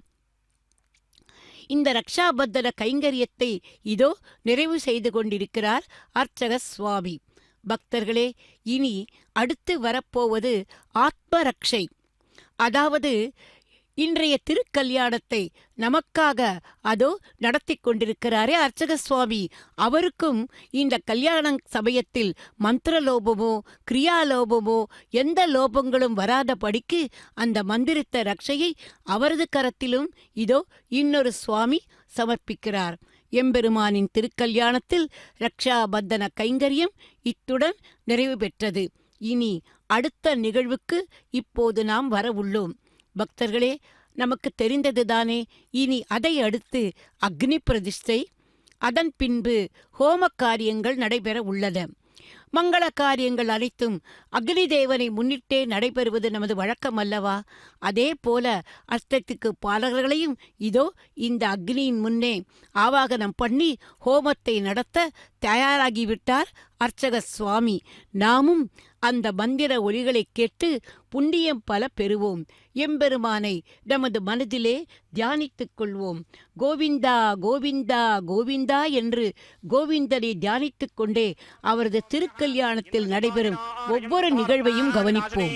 இந்த ரக்ஷாபந்தன கைங்கரியத்தை இதோ நிறைவு செய்து கொண்டிருக்கிறார் அர்ச்சக சுவாமி. பக்தர்களே, இனி அடுத்து வரப்போவது ஆத்மரக்ஷை. அதாவது இன்றைய திருக்கல்யாணத்தை நமக்காக அதோ நடத்தி கொண்டிருக்கிறாரே அர்ச்சக சுவாமி, அவருக்கும் இந்த கல்யாண சமயத்தில் மந்திரலோபமோ கிரியாலோபமோ எந்த லோபங்களும் வராதபடிக்கு அந்த மந்திரித்த ரக்ஷையை அவரது கரத்திலும் இதோ இன்னொரு சுவாமி சமர்ப்பிக்கிறார். எம்பெருமானின் திருக்கல்யாணத்தில் ரக்ஷாபந்தன கைங்கரியம் இத்துடன் நிறைவு பெற்றது. இனி அடுத்த நிகழ்வுக்கு இப்போது நாம் வரவுள்ளோம். பக்தர்களே, நமக்கு தெரிந்ததுதானே. இனி அதை அடுத்து அக்னி பிரதிஷ்டை, அதன் பின்பு ஹோம காரியங்கள் நடைபெற உள்ளன. மங்கள காரியங்கள் அனைத்தும் அக்னி தேவனை முன்னிட்டே நடைபெறுவது நமது வழக்கம் அல்லவா? அதே போல அஷ்டத்துக்கு பாலகர்களையும் இதோ இந்த அக்னியின் முன்னே ஆவாகனம் பண்ணி ஹோமத்தை நடத்த தயாராகிவிட்டார் அர்ச்சக சுவாமி. நாமும் அந்த மந்திர ஒலிகளை கேட்டு புண்ணியம் பல பெறுவோம். எம்பெருமானை நமது மனதிலே தியானித்துக் கொள்வோம். கோவிந்தா கோவிந்தா கோவிந்தா என்று கோவிந்தனை தியானித்துக் கொண்டே அவரது திருக்கல்யாணத்தில் நடைபெறும் ஒவ்வொரு நிகழ்வையும் கவனிப்போம்.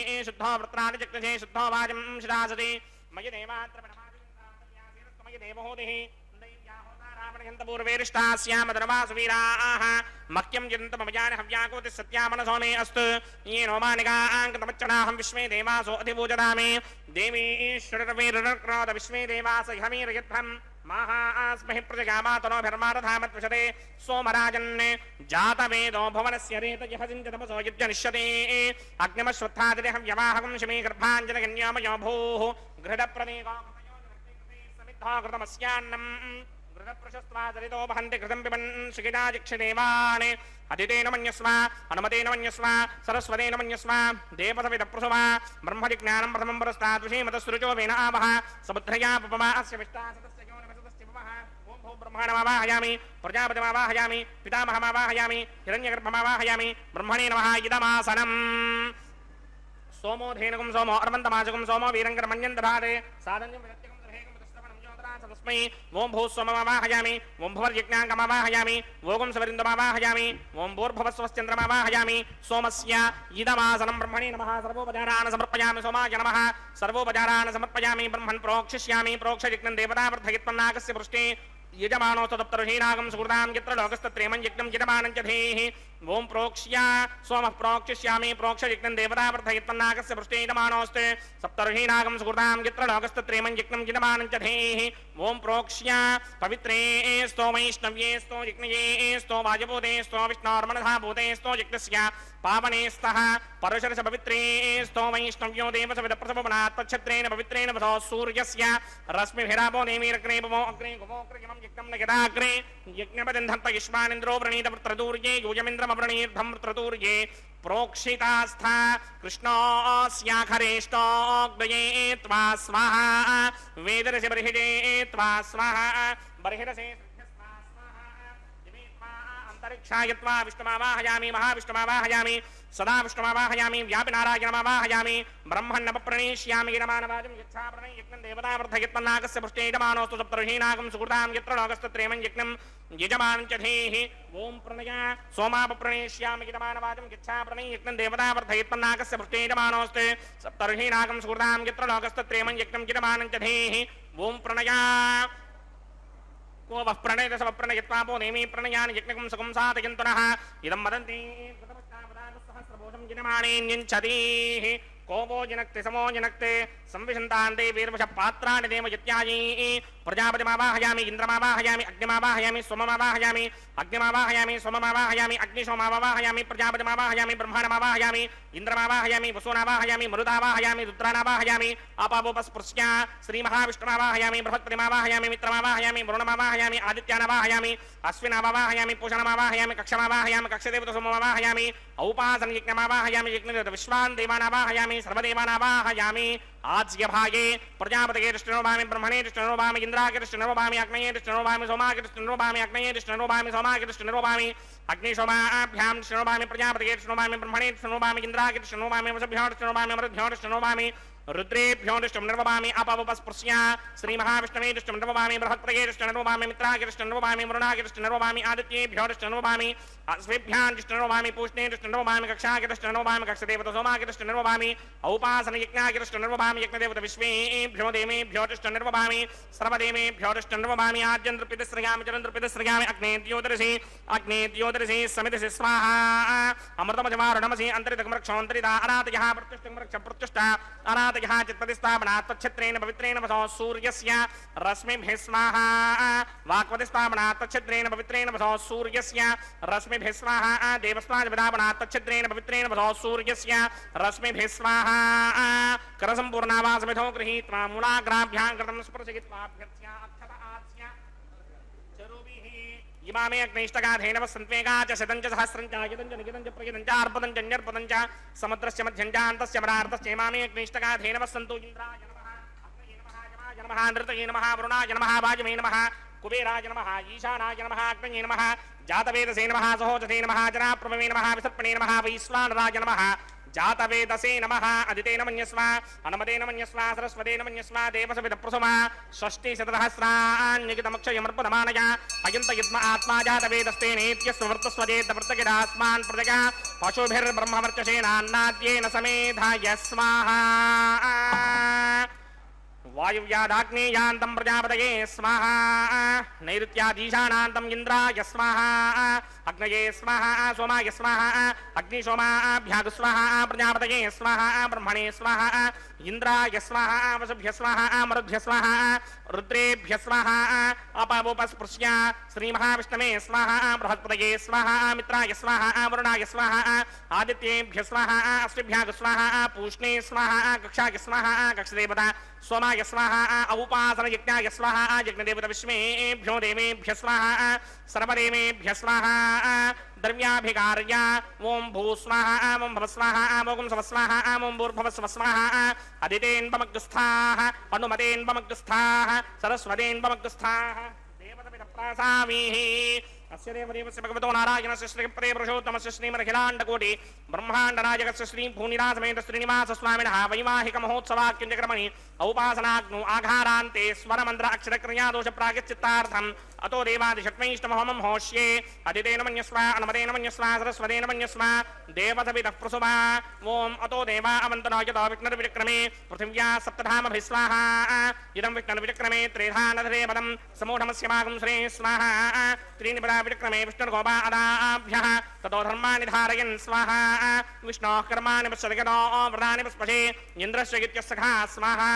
मह्यं यन्तमजान हव्याकोति सत्यामनसो मे अस्तु ये नोमानिकाङ्कतमच्चनाहं विश्वे देवासो अधिपूजदामि देवी ईश्वरवीरक्रोध विश्वे देवास हमीरयध्वं महास्महि प्रजगामातनोभिर्मारधामत्विषते सोमराजन् जातवेदो भुवनस्य रेतयः सिञ्चतपसो यज्ञनिष्यते अग्निमश्वत्थादिदेहं यवाहकं शमी गर्भाञ्जनगन्यामयो भूः गृहप्रदेको समिद्धो कृतमस्यान्नम् प्रशस्त्वादरितो वहन्ति कृतं पिबन् शिखिडाजिक्षदेवान् अदितेन मन्यस्व हनुमतेन मन्यस्व सरस्वतेन मन्यस्व देवसविदप्रसव ब्रह्मजिज्ञानं प्रथमं पुरस्तात् विषीमतसृजो वेन आवः समुद्रया पपमा अस्य विष्टासतस्य योनिमसुतस्य पवः ॐ भो ब्रह्माणमावाहयामि प्रजापतिमावाहयामि पितामहमावाहयामि हिरण्यगर्भमावाहयामि ब्रह्मणे नमः इदमासनम् सोमो धेनुकं सोमो अर्वन्तमाजकं सोमो वीरङ्करमन्यन्तरादे साधन्यं तस्मै ओम भूस्वमवाहयामि ओम भुवर्यज्ञाङ्गमवाहयामि ओम सवरिन्दमवाहयामि ओम भूर्भुवस्वश्चन्द्रमवाहयामि सोमस्य इदमासनं ब्रह्मणे नमः सर्वोपचारान् समर्पयामि सोमाय नमः सर्वोपचारान् समर्पयामि ब्रह्मन् प्रोक्षिष्यामि प्रोक्षयज्ञं देवतावर्धयित्वन्नागस्य पृष्ठे यजमानो तदप्तरुहीनागं सुकृतां यत्र लोकस्तत्रेमं यज्ञं यजमानं च धेः ओम प्रोक्ष्या सोमः प्रोक्षिष्यामि प्रोक्षयज्ञं देवतावर्धयित्वन्नागस्य पृष्ठे यजमानोऽस्ते सप्तरुहीनागं सुकृतां यत्र लोकस्तत्रेमं यज्ञं यजमानं च धेः ओम प्रोक्ष्या पवित्रे स्तो वैष्णव्ये स्तो यज्ञये स्तो वायुभूते स्तो विष्णोर्मनसा भूते स्तो यज्ञस्य पावने स्तः परशरस पवित्रे स्तो वैष्णव्यो देवसविदप्रसवनात् तच्छत्रेण पवित्रेण वसो सूर्यस्य रश्मिभिरापो देवीरग्ने भवो अग्ने गुमोऽग्रयमं यज्ञं न यदाग्रे यज्ञपदन्धन्त युष्मानिन्द्रो व्रणीतवृत्रदूर्ये यूयमिन्द्रमव्रणीर्धं वृत्रदूर्ये प्रोक्षितास्था कृष्णोऽस्याखरेष्टोऽग्नये त्वा स्वाहा वेदरसि बर्हिजे त्वा स्वाहा बर्हिरसे अंतरिक्षायत्वा विष्णुमावाहयामि महाविष्णुमावाहयामि सदा विष्णुमावाहयामि व्यापिनारायणमावाहयामि ब्रह्मण्णप्रणीष्यामि गिरमानवाजं यच्छाप्रणय यज्ञं देवतावर्धयत्वन्नागस्य पृष्ठे यजमानोऽस्तु सप्तर्षीणागं सुकृतां यत्र लोकस्तत्रेमं यज्ञं यजमानं च धेः ओम प्रणय सोमापप्रणीष्यामि गिरमानवाजं यच्छाप्रणय यज्ञं देवतावर्धयत्वन्नागस्य पृष्ठे यजमानोऽस्तु सप्तर्षीणागं सुकृतां यत्र लोकस्तत्रेमं यज्ञं यजमानं च धेः ओम प्रणय को वः प्रणयत सव प्रणयत्वापो नेमि प्रणयानि यज्ञकं सुखं साधयन्तुनः इदं वदन्ति सहस्रभूषं जिनमानेऽन्यञ्चतीः को वो जनक्ते समो जनक्ते संविशन्तान्ते वीर्वश पात्राणि देव यत्यायी प्रजापतिमावाहयामि इन्द्रमावाहयामि अग्निमावाहयामि सोममावाहयामि अग्निमावाहयामि सोममावाहयामि अग्निशोमावाहयामि प्रजापतिमावाहयामि ब्रह्माणमावाहयामि इन्द्रमावाहयामि वसूनावाहयामि मरुदावाहयामि रुद्रानावाहयामि अपावोपस्पृश्य श्रीमहाविष्णुमावाहयामि बृहत्पतिमावाहयामि मित्रमावाहयामि वरुणमावाहयामि आदित्यानावाहयामि अश्विनावाहयामि पूषणमावाहयामि कक्षमावाहयामि कक्षदेवतसोममावाहयामि औपासन यज्ञमावाहयामि यज्ञदेवत विश्वान् देवानावाहयामि सर्वदेवानावाहयामि आज्यभागे प्रजापतये दृष्टिनोभामि ब्रह्मणे दृष्टिनोभामि इन्द्रागे दृष्टिनोभामि अग्नये दृष्टिनोभामि सोमागे दृष्टिनोभामि अग्नये दृष्टिनोभामि सोमागे दृष्टिनोभामि अग्निशोमाभ्यां दृष्टिनोभामि प्रजापतये दृष्टिनोभामि ब्रह्मणे दृष्टिनोभामि इन्द्रागे दृष्टिनोभामि वसुभ्यो दृष्टिनोभामि मरुद्भ्यो दृष्टिनोभामि रुद्रेभ्यो दृष्टिं निर्वभामि अपवपस्पृश्य श्रीमहाविष्णवे दृष्टिं निर्वभामि बृहत्पतये दृष्टिं निर्वभामि मित्रागे दृष्टिं निर्वभामि वरुणागे दृष्टिं निर्वभामि आदित्येभ्यो दृष्टिं निर्वभामि अश्वेभ्यां दृष्टिं निर्वभामि पूष्णे दृष्टिं निर्वभामि कक्षागे दृष्टिं निर्वभामि कक्षदेवत सोमागे दृष्टिं निर्वभामि औपासन यज्ञागे दृष्टिं निर्वभामि यज्ञदेवत विश्वेभ्यो देवेभ्यो दृष्टिं निर्वभामि सर्वदेवेभ्यो दृष्टिं निर्वभामि आद्यन्द्रपितस्रगामि चरन्द्रपितस्रगामि अग्नेद्योदरसि समितिसि स्वाहा अमृतमजमारुणमसि अन्तरितमृक्षोऽन्तरिता अनातयः प्रत्युष्टा अनातयः चित्पतिस्थापनात् तच्छत्रेण पवित्रेण वसो सूर्यस्य रश्मिभिः स्वाहा वाक्पतिस्थापनात् तच्छत्रेण पवित्रेण वसो सूर्यस्य रश्मिभिः स्वाहा देवस्वादिपदापनात् तच्छत्रेण पवित्रेण वसो सूर्यस्य रश्मिभिः स्वाहा करसम्पूर्णावासमिधो गृहीत्वा मूलाग्राभ्यां कृतं स्पर्शयित्वाभ्यर्च्या अक्षत आस्य चरुभिः इमामे अग्निष्टगाधेन वसन्त्वेगा च शतं च सहस्रं च यतं च निगितं च प्रगितं च अर्पदं च न्यर्पदं च समुद्रस्य मध्यं च अन्तस्य परार्धस्य इमामे अग्निष्टगाधेन वसन्तु इन्द्राय नमः अग्नये नमः यमाय नमः नृतये नमः वरुणाय नमः वाजवे नमः कुबेराय नमः ईशानाय नमः अग्नये नमः जातवेदसे नमः सहोजसे नमः जनाप्रभवे नमः विसर्पणे नमः वैश्वानराय नमः जातवेदसे नमः अदितेन मन्यस्व अनुमतेन मन्यस्व सरस्वतेन मन्यस्व देवसविदप्रसुमा षष्टिशतसहस्रान्यगितमक्षयमर्पदमानया अयन्त युद्म आत्मा जातवेदस्तेनेत्यस्व वृत्तस्वजेतवर्तकिदास्मान् प्रजया पशुभिर्ब्रह्मवर्चसेनान्नाद्येन समेधाय स्वाहा वायुव्यादाग्नेयान्तं प्रजापतये स्वाहा नैऋत्याधीशानान्तं इन्द्राय स्वाहा अग्नये स्वाहा सोमाय स्वाहा अग्निशोमाभ्याग स्वाहा प्रजापतये स्वाहा ब्रह्मणे स्वाहा इंद्राय स्वाहा वसुभ्य स्वाहा मरुद्भ्य स्वाहा रुद्रेभ्य स्वाहा अपवोपस्पृश्य श्रीमहाविष्णवे स्वाहा बृहत्पतये स्वाहा मित्राय स्वाहा वरुणाय स्वाहा आदित्येभ्य स्वाहा अश्विभ्याग स्वाहा पूष्णे स्वाहा कक्षाय स्वाहा कक्षदेवता सोमाय स्वाहा औपासन यज्ञाय स्वाहा यज्ञदेवता विश्वेभ्यो देवेभ्य स्वाहा सर्वदेवेभ्य स्वाहा द्रव्याभिकार्य ओम भू स्वाहा ओम भव स्वाहा ओम स्व स्वाहा ओम भूर्भुव स्व स्वाहा अदितेन्वमग्रस्थाः अनुमतेन्वमग्रस्थाः सरस्वतेन्वमग्रस्थाः देवतमिदप्रासामीः अस्य देवदेवस्य भगवतो नारायणस्य श्रीपदे पुरुषोत्तमस्य श्रीमदखिलाण्डकोटि ब्रह्माण्डनायकस्य श्री भूनिरासमेत श्रीनिवास स्वामिनः वैवाहिक महोत्सवाख्यक्रमणि औपासनाग्नु आघारान्ते स्वरमन्त्र अक्षरक्रियादोष प्रागच्चित्तार्थम् अतो देवादिषट्मैष्टमहोमं होष्ये अदितेन मन्यस्व अनुमतेन मन्यस्व सरस्वतेन मन्यस्व देवसवितः प्रसुवा ओम अतो देवा अवन्तनो यतो विष्णुर्विक्रमे पृथिव्या सप्तधामभिः स्वाहा इदं विष्णुर्विक्रमे त्रिधानधरे पदं समूढमस्य मागं श्री स्वाहा त्रीणि पदा विक्रमे विष्णुर्गोपा अदाभ्यः ततो धर्माणि धारयन् स्वाहा विष्णोः कर्माणि पश्यतो व्रतानि पुष्पशे इन्द्रस्य इत्यस्सखा स्वाहा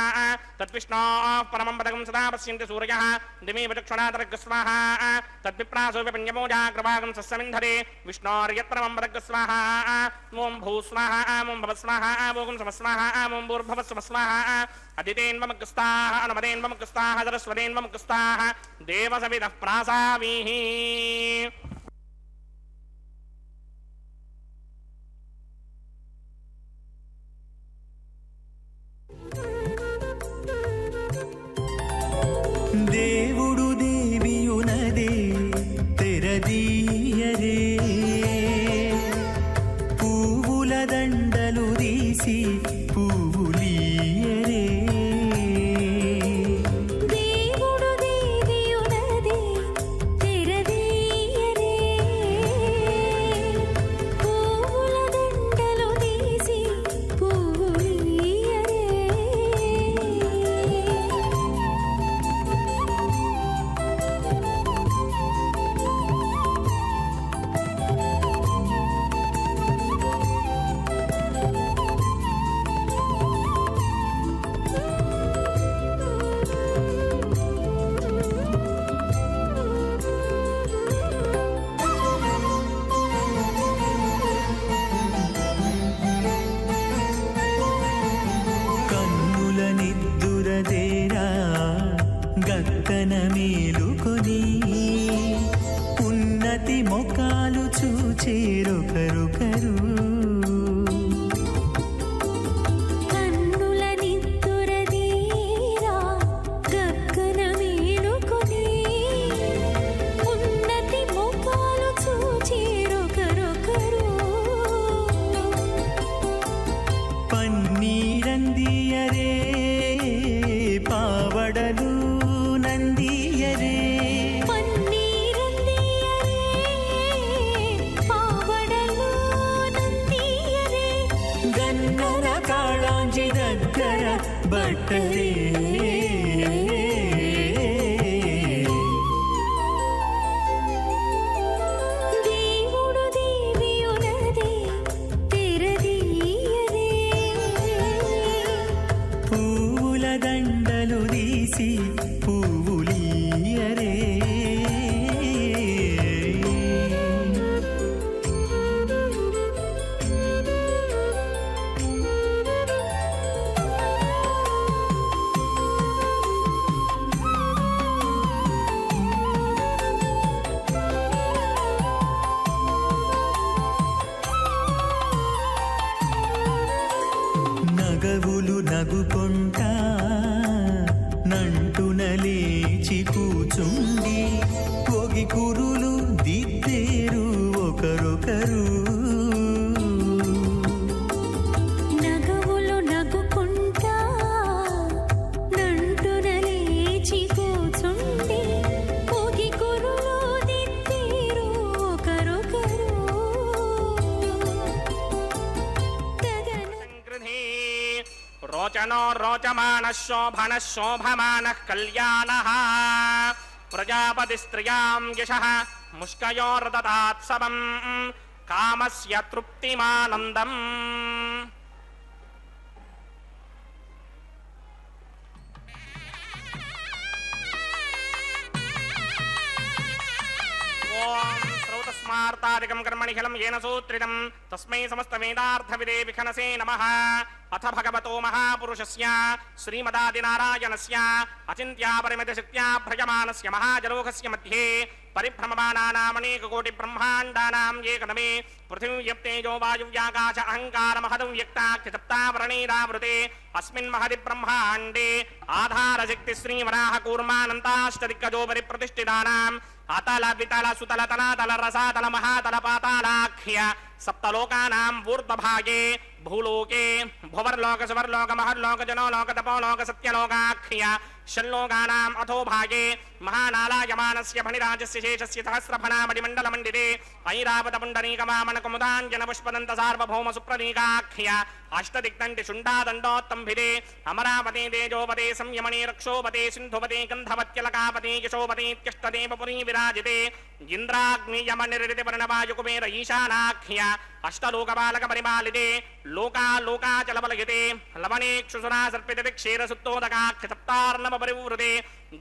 तद्विष्णोः परमं पदकं सदा पश्यन्ति सूर्यः दिमे विचक्षणातर्ग स्वाहा तद्विप्रासो विपञ्चमोजा कृपागं सस्यमिन्धरे विष्णोर्यत्रमं पदक स्वाहा ओं भू स्वाहा ओं भव स्वाहा ओं सम स्वाहा ओं भूर्भुव स्व स्वाहा अदितेन्वमुक्ताः अनुमतेन्वमुक्ताः सरस्वतेन्वमुक्ताः देवसवितः प्रासामीः దేవుడు దేవియునదే తెరదీయరే పువ్వుల దండలు తీసి పువ్వులీయరే దేవుడు దేవియునదే తెరదీయరే పువ్వుల దండలు తీసి పువ్వులీయరే కన్నుల నిద్దురదేరా గక్కన మేలుకొని ఉన్నతి మొకాలు చూచేరొకరొకరు కన్నుల నిద్దురదీరా గగ్గన మేలుకొని ఉన్నతి మొక్కలు చూచేరొకరొకరు పన్నీరందియరే పావడలు నందియరే పన్నీరందియరే పావడలు నందియరే గన్నర కాళాంజి దగ్గర బట్టరే దేవుడు దేవియునదే తెరదీయరే పువ్వుల దండలు తీసి పువ్వులీయరే నగవులు నగుకొంటా నంటున లేచి కూచుండి ఒగి కురులు దిద్దేరు ఒకరొకరు నగవులు నగుకుంటా నంటున లేచి కూచుండి పోగి కురులు దిద్దేరు ఒకరొకరు సంగృహే रोचनो रोचमानः शोभनः शोभमानः कल्याणः प्रजापतिस्त्रियां यशः मुष्कयोर्ददात्सवम् कामस्य तृप्तिमानन्दम् स्मार्तादिकं कर्मणिखलं येन सूत्रितं तस्मै समस्तवेदार्थविदे विखनसे नमः अथ भगवतो महापुरुषस्य श्रीमदादिनारायणस्य अचिन्त्यापरिमितशक्त्या भ्रजमानस्य महाजलोकस्य मध्ये परिभ्रममानानामनेककोटिब्रह्माण्डानां एकदमे पृथिव्यप्तेजो वायुव्याकाश अहङ्कारमहदं व्यक्ताख्यसप्तावरणेरावृते अस्मिन् महति ब्रह्माण्डे आधारशक्ति श्रीवराह कूर्मानन्ताष्टदिक्कजोपरि प्रतिष्ठितानाम् अतल वितल सुतल तलातल रसातल महातल पातालाख्य सप्तलोकानां ऊर्ध्वभागे भूलोके भुवर्लोक सुवर्लोक महर्लोक जनोलोक तपोलोक सत्यलोकाख्य षण्लोकानाम् अथो भागे महानालायमानस्य फणिराजस्य शेषस्य सहस्रफणामणिमण्डलमण्डिते ऐरावतपुण्डरीकवामनकुमुदाञ्जनपुष्पदन्त सार्वभौम सुप्रतीकाख्य अष्टदिक्दण्डि शुण्डादण्डोत्तम्भिरे अमरावते तेजोपते संयमने रक्षोपते सिन्धुपते गन्धवत्यलकापते यशोपतीत्यष्टदेवपुरी विराजिते इन्द्राग्नियमनिर्दितिवर्णवायुकुबेर ईशानाख्य अष्टलोकपालक परिपालिते लोका लोकाचलबलयते लवणेक्षुसुरा सर्पिते क्षीरसुत्तोदकाख्य सप्तार्णव परिवृते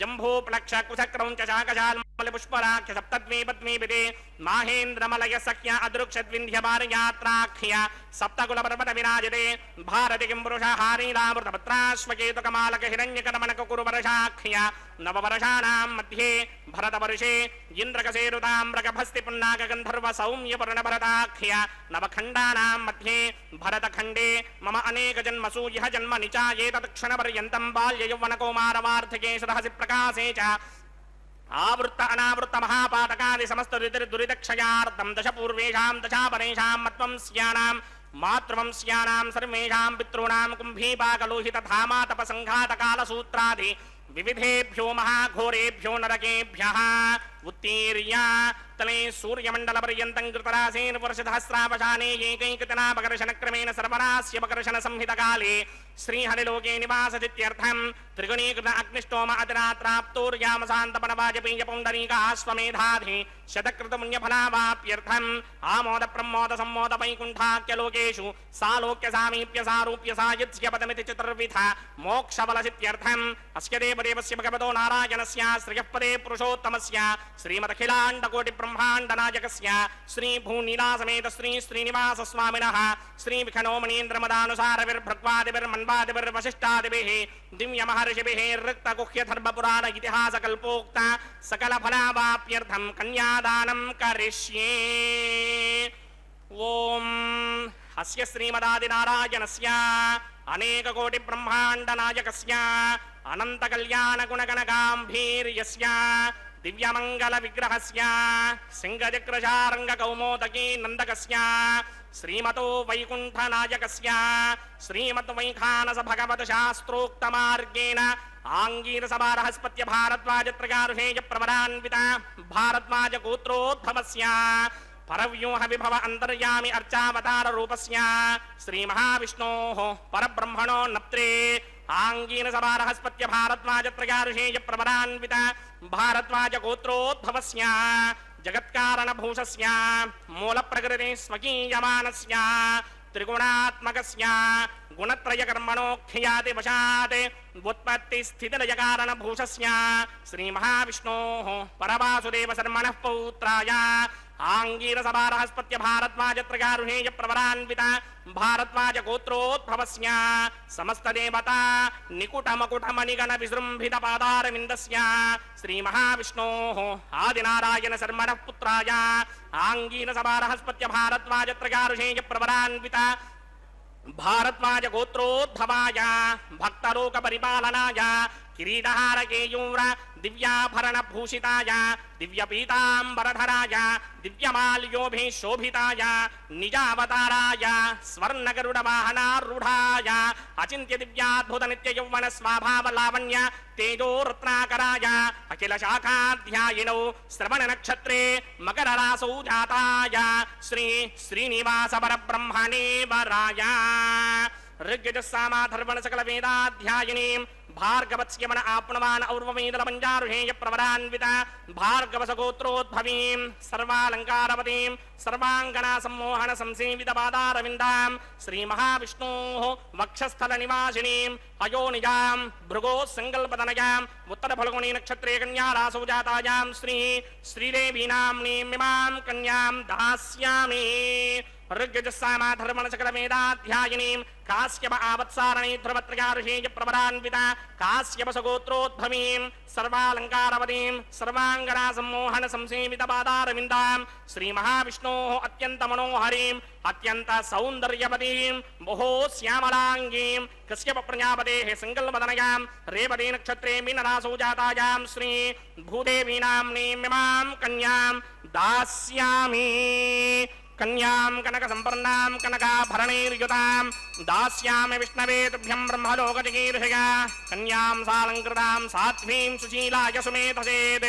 जम्भूप्लक्ष कुशक्रौञ्च शाकशाल्मलपुष्पराख्य सप्तद्वीपद्वीपिते माहेन्द्रमलय सख्य अदृक्षद्विन्ध्यपारयात्राख्य सप्तकुलपर्वत विराजिते भारति किं पुरुषहारीरामृतपत्राश्वकेतुकमालक हिरण्यकर्मणकुकुरुवर्षाख्य नववर्षाणां मध्ये भरतवर्षे इन्द्रकसेरुताम्रकभस्ति पुन्नाकगन्धर्व सौम्यवर्णभरताख्य नवखण्डानां मध्ये भरतखण्डे मम अनेकजन्मसु यः जन्म निचायेतत्क्षणपर्यन्तं बाल्ययौवनकौमारवार्धके सहसि प्रकाशे च आवृत्त अनावृत्त महापातकादि समस्त दुरितक्षयार्थं दश पूर्वेषां दशापरेषां मत्वंस्यानां मातृवंस्यानां सर्वेषां पितॄणां कुम्भीपाकलोहित धामातपसङ्घातकालसूत्रादि विविधेभ्यो महाघोरेभ्यो नरकेभ्यः उत्तीर्य तले सूर्यमण्डलपर्यन्तं कृतरासेन वर्षसहस्रावशाने एकैकतनापकर्षणक्रमेण सर्वरास्यपकर्षणसंहितकाले श्रीहरिलोके निवासदित्यर्थं त्रिगुणीकृत अग्निष्टोम अतिरात्राप्तोर्यामसान्तपनवाजपेयपौण्डरीकाश्वमेधाधि शतकृतपुण्यफलावाप्यर्थम् आमोद प्रमोद सम्मोद वैकुण्ठाख्यलोकेषु सालोक्य सामीप्य सारूप्य सायुज्यपदमिति चतुर्विधा मोक्षबलसित्यर्थम् अस्य देवदेवस्य भगवतो नारायणस्य श्रियःपदे पुरुषोत्तमस्य श्रीमदखिलाण्डकोटि ब्रह्माण्डनायकस्य श्री भूनीलासमेत श्री श्रीनिवास स्वामिनः श्री विखनोमणीन्द्रमदानुसारविर्भृग्वादिभिर्मन्वादिभिर्वसिष्ठादिभिः दिव्य महर्षिभिः ऋक्तगुह्यधर्मपुराण इतिहासकल्पोक्त सकल फलावाप्यर्थं कन्यादानं करिष्ये। ओम अस्य श्रीमदादिनारायणस्य अनेककोटि ब्रह्माण्डनायकस्य अनंत कल्याण गुणगणगाम्भीर्यस्य दिव्यमंगल विग्रहस्य सिंहचक्रशार्ंग कौमोदकी नंदकस्य श्रीमतो वैकुंठनायकस्य श्रीमत् वैखानस भगवत शास्त्रोक्त मार्गेण आंगीरसभारहस्पत्य भारद्वाज त्रयार्षेय प्रवरान्वित भारद्वाज गोत्रोद्भवस्य परव्यूह विभव अंतर्यामि अर्चावतार रूपस्य श्री महाविष्णोः परब्रह्मणो नप्त्रे आंगीन सभारहस्पत्य भारद्वाज त्रयार्षेय प्रवरान्वित भारद्वाज गोत्रोद्भवस्य जगत्कारण भूषस्य मूल प्रकृति स्वकीयमानस्य त्रिगुणात्मकस्य गुणत्रय कर्मणोख्याति वशात् उत्पत्ति स्थिति लय कारण भूषस्य श्री महाविष्णोः परवासुदेव शर्मणः पौत्राय आंगीरसभारहस्पत्य भारद्वाज त्रयार्षेय प्रवरान्वित भारद्वाज गोत्रोद्भवस्य समस्त देवता निकुटमकुटमणिगण विजृंभित पादारविन्दस्य श्री महाविष्णोः आदिनारायण शर्मणः पुत्राय आंगीरसभारहस्पत्य भारद्वाज त्रयार्षेय प्रवरान्वित भारद्वाज गोत्रोद्भवाय भक्तलोक परिपालनाय किरीटहार केयूर दिव्याभरण भूषिताय दिव्यपीतांबरधराय दिव्यमाल्योभिः शोभिताय निजावताराय स्वर्णगरुड वाहनारूढाय अचिन्त्य दिव्याद्भुत नित्य यौवन स्वाभाव लावण्य तेजो रत्नाकराय अखिल शाखाध्यायिनौ श्रवण नक्षत्रे मकर रासौ जाताय श्री श्रीनिवास परब्रह्मणे वराय ऋग्यजुस्सामाधर्वण सकल वेदाध्यायिनीं भार्गवत्स्यमन आपणवान और्ववेदल पंचारुषेय प्रवरान्वित भार्गवसगोत्रोद्भवीं सर्वालंकारवतीं सर्वांगना सम्मोहन संसेवित पादारविन्दां श्री महाविष्णोः वक्षस्थल निवासिनीं अयोनिजां भृगो संकल्पतनयां उत्तर फल्गुनी नक्षत्रे कन्या रासौ जातायां श्री श्रीदेवी नाम्नीं इमां कन्यां दास्यामि। ऋग्यजुस्सामाधर्वण सकल वेदाध्यायिनीं काश्यप आवत्सारणी ध्रुवत्रयार्षेय प्रवरान्वित काश्यपसगोत्रोद्भवीं सर्वालंकारवतीं सर्वांगना सम्मोहन संसेवित पादारविन्दां श्री महाविष्णो विष्णोः अत्यंत मनोहरीं अत्यंत सौंदर्यवतीं बहु श्यामलांगीं कश्यप प्रजापतेः संकल्पतनयां रेवती नक्षत्रे मीनरासौ जातायां श्री भूदेवी नाम्नीं इमां कन्यां दास्यामि कन्यां कनक संपन्नां कनकाभरणैर्युतां दास्यामि विष्णवे तुभ्यं ब्रह्मलोकजिगीर्षया कन्यां सालंकृतां साध्वीं सुशीलाय सुमेधसेत्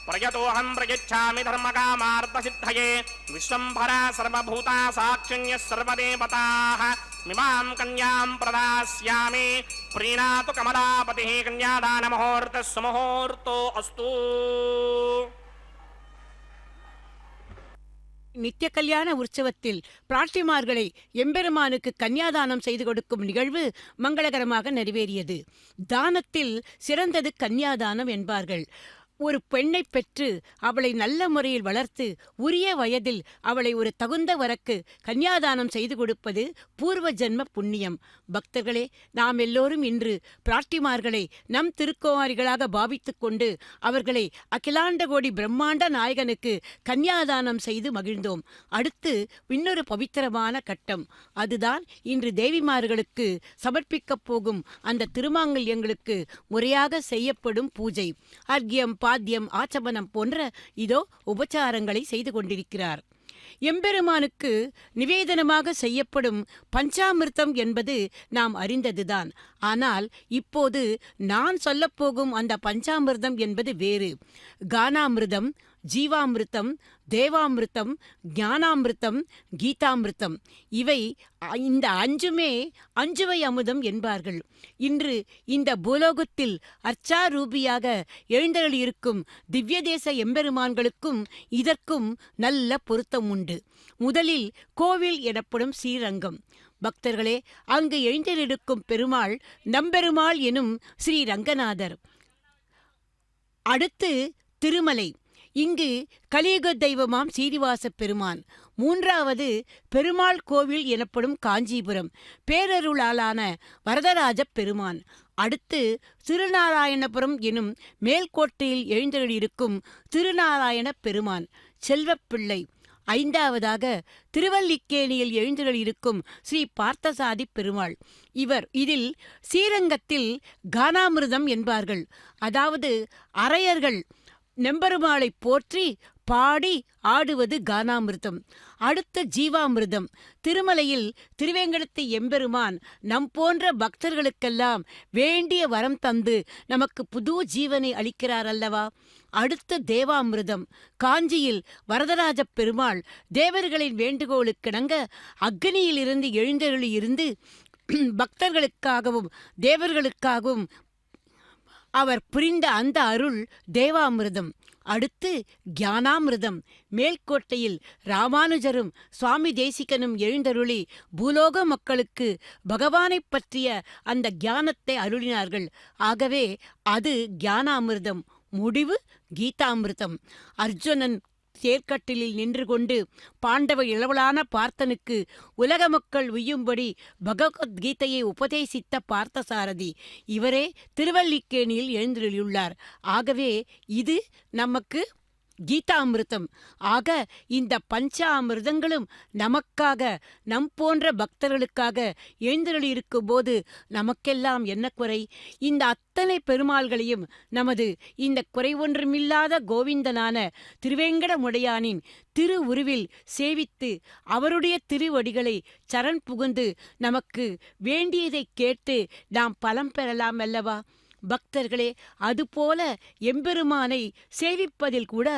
प्रयतोऽहं प्रयच्छामि धर्मकामार्थसिद्धये विश्वम्भरा सर्वभूता साक्षिण्यः सर्वदेवताः मिमां कन्यां प्रदास्यामि प्रीणातु कमलापतिः कन्यादानमुहूर्तः सुमुहूर्तो अस्तु நித்திய கல்யாண உற்சவத்தில் பிராட்டிமார்களை எம்பெருமானுக்கு கன்னியாதானம் செய்து கொடுக்கும் நிகழ்வு மங்களகரமாக நிறைவேறியது. தானத்தில் சிறந்தது கன்னியாதானம் என்பார்கள். ஒரு பெண்ணை பெற்று அவளை நல்ல முறையில் வளர்த்து உரிய வயதில் அவளை ஒரு தகுந்த வரக்கு கன்னியாதானம் செய்து கொடுப்பது பூர்வ ஜென்ம புண்ணியம். பக்தர்களே, நாம் எல்லோரும் இன்று பிராட்டிமார்களை நம் திருக்குமாரிகளாக பாவித்துக் கொண்டு அவர்களை அகிலாண்ட கோடி பிரம்மாண்ட நாயகனுக்கு கன்னியாதானம் செய்து மகிழ்ந்தோம். அடுத்து இன்னொரு பவித்திரமான கட்டம். அதுதான் இன்று தேவிமார்களுக்கு சமர்ப்பிக்கப் போகும் அந்த திருமாங்கல்யங்களுக்கு முறையாக செய்யப்படும் பூஜை. அர்க்கியம், பாத்தியம், ஆச்சமனம் போன்ற இதோ உபச்சாரங்களை செய்து கொண்டிருக்கிறார். எம்பெருமானுக்கு நிவேதனமாக செய்யப்படும் பஞ்சாமிர்தம் என்பது நாம் அறிந்ததுதான். ஆனால் இப்போது நான் சொல்லப்போகும் அந்த பஞ்சாமிர்தம் என்பது வேறு. கானாமிர்தம், ஜீவாமிர்தம், தேவாமிர்தம், ஞானாமிர்தம், கீதாமிர்தம், இவை இந்த அஞ்சுமே அஞ்சுவை அமுதம் என்பார்கள். இன்று இந்த பூலோகத்தில் அர்ச்சாரூபியாக எழுந்தருளியிருக்கும் திவ்யதேச எம்பெருமான்களுக்கும் இதற்கும் நல்ல பொருத்தம் உண்டு. முதலில் கோவில் எனப்படும் ஸ்ரீரங்கம். பக்தர்களே, அங்கு எழுந்தருளிருக்கும் பெருமாள் நம்பெருமாள் எனும் ஸ்ரீ ரங்கநாதர். அடுத்து திருமலை. இங்கு கலியுக தெய்வமாம் சீனிவாச பெருமான். மூன்றாவது பெருமாள் கோவில் எனப்படும் காஞ்சிபுரம், பேரருளாலான வரதராஜ பெருமான். அடுத்து திருநாராயணபுரம் எனும் மேல்கோட்டையில் எழுந்தருளியிருக்கும் திருநாராயண பெருமான் செல்வப்பிள்ளை. ஐந்தாவதாக திருவல்லிக்கேணியில் எழுந்தருளியிருக்கும் ஸ்ரீ பார்த்தசாதி பெருமாள். இதில் ஸ்ரீரங்கத்தில் கானாமிர்தம் என்பார்கள். அதாவது அரையர்கள் நெம்பெருமாளை போற்றி பாடி ஆடுவது கானாமிர்தம். அடுத்த ஜீவாமிர்தம். திருமலையில் திருவேங்கடத்து எம்பெருமான் நம் போன்ற பக்தர்களுக்கெல்லாம் வேண்டிய வரம் தந்து நமக்கு புது ஜீவனை அளிக்கிறார் அல்லவா. அடுத்த தேவாமிர்தம். காஞ்சியில் வரதராஜ பெருமாள் தேவர்களின் வேண்டுகோளுக்கிணங்க அக்னியிலிருந்து எழுந்தருளி இருந்து பக்தர்களுக்காகவும் தேவர்களுக்காகவும் அவர் புரிந்த அந்த அருள் தேவாமிர்தம். அடுத்து ஞானாமிர்தம். மேல்கோட்டையில் ராமானுஜரும் சுவாமி தேசிகனும் எழுந்தருளி பூலோக மக்களுக்கு பகவானைப் பற்றிய அந்த ஞானத்தை அருளினார்கள். ஆகவே அது ஞானாமிர்தம். முடிவு கீதாமிர்தம். அர்ஜுனன் தேர்க்கட்டிலில் நின்று கொண்டு பாண்டவ இளவலான பார்த்தனுக்கு உலக மக்கள் உய்யும்படி பகவத்கீதையை உபதேசித்த பார்த்தசாரதி இவரே திருவல்லிக்கேணியில் எழுந்தருளியுள்ளார். ஆகவே இது நமக்கு கீதாமிர்தம். ஆக இந்த பஞ்சாமிர்தங்களும் நமக்காக நம் போன்ற பக்தர்களுக்காக எழுந்தருளியிருக்கும் போது நமக்கெல்லாம் என்ன குறை? இந்த அத்தனை பெருமாள்களையும் நமது இந்த குறை ஒன்றுமில்லாத கோவிந்தனான திருவேங்கடமுடையானின் திரு உருவில் சேவித்து அவருடைய திருவடிகளை சரண் புகுந்து நமக்கு வேண்டியதை கேட்டு நாம் பலம் பெறலாம் அல்லவா? பக்தர்களே, அதுபோல எம்பெருமானை சேவிப்பதில் கூட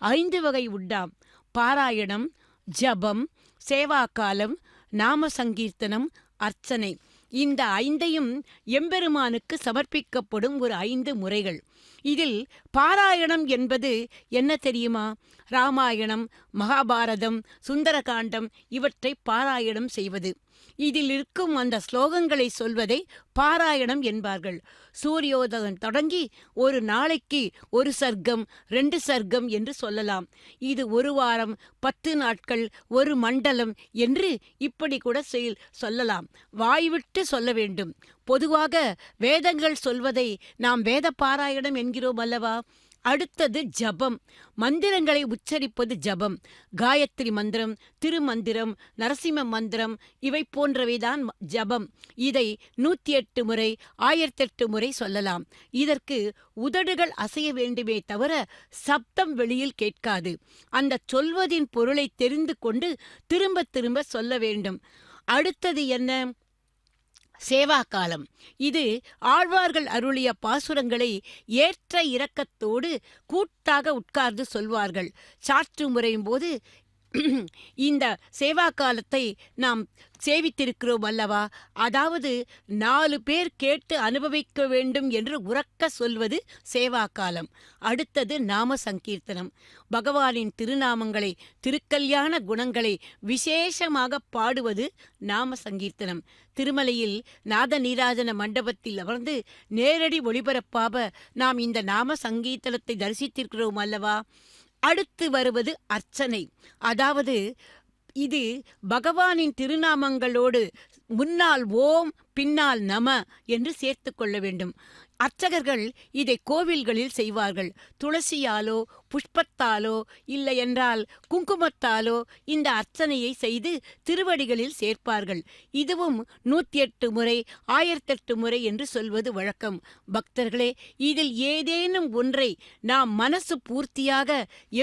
5 வகை உண்டாம். பாராயணம், ஜபம், சேவாக்காலம், நாம சங்கீர்த்தனம், அர்ச்சனை. இந்த 5ஐயும் எம்பெருமானுக்கு சமர்ப்பிக்கப்படும் ஒரு 5 முறைகள். இதில் பாராயணம் என்பது என்ன தெரியுமா? ராமாயணம், மகாபாரதம், சுந்தரகாண்டம் இவற்றை பாராயணம் செய்வது. இதில் இருக்கும் அந்த ஸ்லோகங்களை சொல்வதை பாராயணம் என்பார்கள். சூரியோதயம் தொடங்கி ஒரு நாளைக்கு 1 சர்க்கம் 2 சர்க்கம் என்று சொல்லலாம். இது 1 வாரம், 10 நாட்கள், 1 மண்டலம் என்று இப்படி கூட சொல்லலாம். வாய்விட்டு சொல்ல வேண்டும். பொதுவாக வேதங்கள் சொல்வதை நாம் வேத பாராயணம் என்கிறோம் அல்லவா? அடுத்தது ஜபம். மந்திரங்களை உச்சரிப்பது ஜபம். காயத்ரி மந்திரம், திருமந்திரம், நரசிம்ம மந்திரம் இவை போன்றவைதான் ஜபம். இதை 108 முறை 1008 முறை சொல்லலாம். இதற்கு உதடுகள் அசைய வேண்டுமே தவிர சப்தம் வெளியில் கேட்காது. அந்த சொல்வதின் பொருளை தெரிந்து கொண்டு திரும்ப திரும்ப சொல்ல வேண்டும். அடுத்தது என்ன? சேவா காலம். இது ஆழ்வார்கள் அருளிய பாசுரங்களை ஏற்ற இரக்கத்தோடு கூட்டாக உட்கார்ந்து சொல்வார்கள். சாற்று முறையும் போது இந்த சேவா காலத்தை நாம் சேவித்திருக்கிறோம் அல்லவா? அதாவது 4 பேர் கேட்டு அனுபவிக்க வேண்டும் என்று உரக்க சொல்வது சேவா காலம். அடுத்தது நாம சங்கீர்த்தனம். பகவானின் திருநாமங்களை, திருக்கல்யாண குணங்களை விசேஷமாக பாடுவது நாம சங்கீர்த்தனம். திருமலையில் நாத நீராஜன மண்டபத்தில் அமர்ந்து நேரடி ஒளிபரப்பாக நாம் இந்த நாம சங்கீர்த்தனத்தை தரிசித்திருக்கிறோம் அல்லவா? அடுத்து வருவது அர்ச்சனை. அதாவது இது பகவானின் திருநாமங்களோடு முன்னால் ஓம் பின்னால் நம என்று சேர்த்து கொள்ள வேண்டும். அர்ச்சகர்கள் இதை கோவில்களில் செய்வார்கள். துளசியாலோ புஷ்பத்தாலோ இல்லை என்றால் குங்குமத்தாலோ இந்த அர்ச்சனையை செய்து திருவடிகளில் சேர்ப்பார்கள். இதுவும் 108 முறை 1008 முறை என்று சொல்வது வழக்கம். பக்தர்களே, இதில் ஏதேனும் ஒன்றை நாம் மனசு பூர்த்தியாக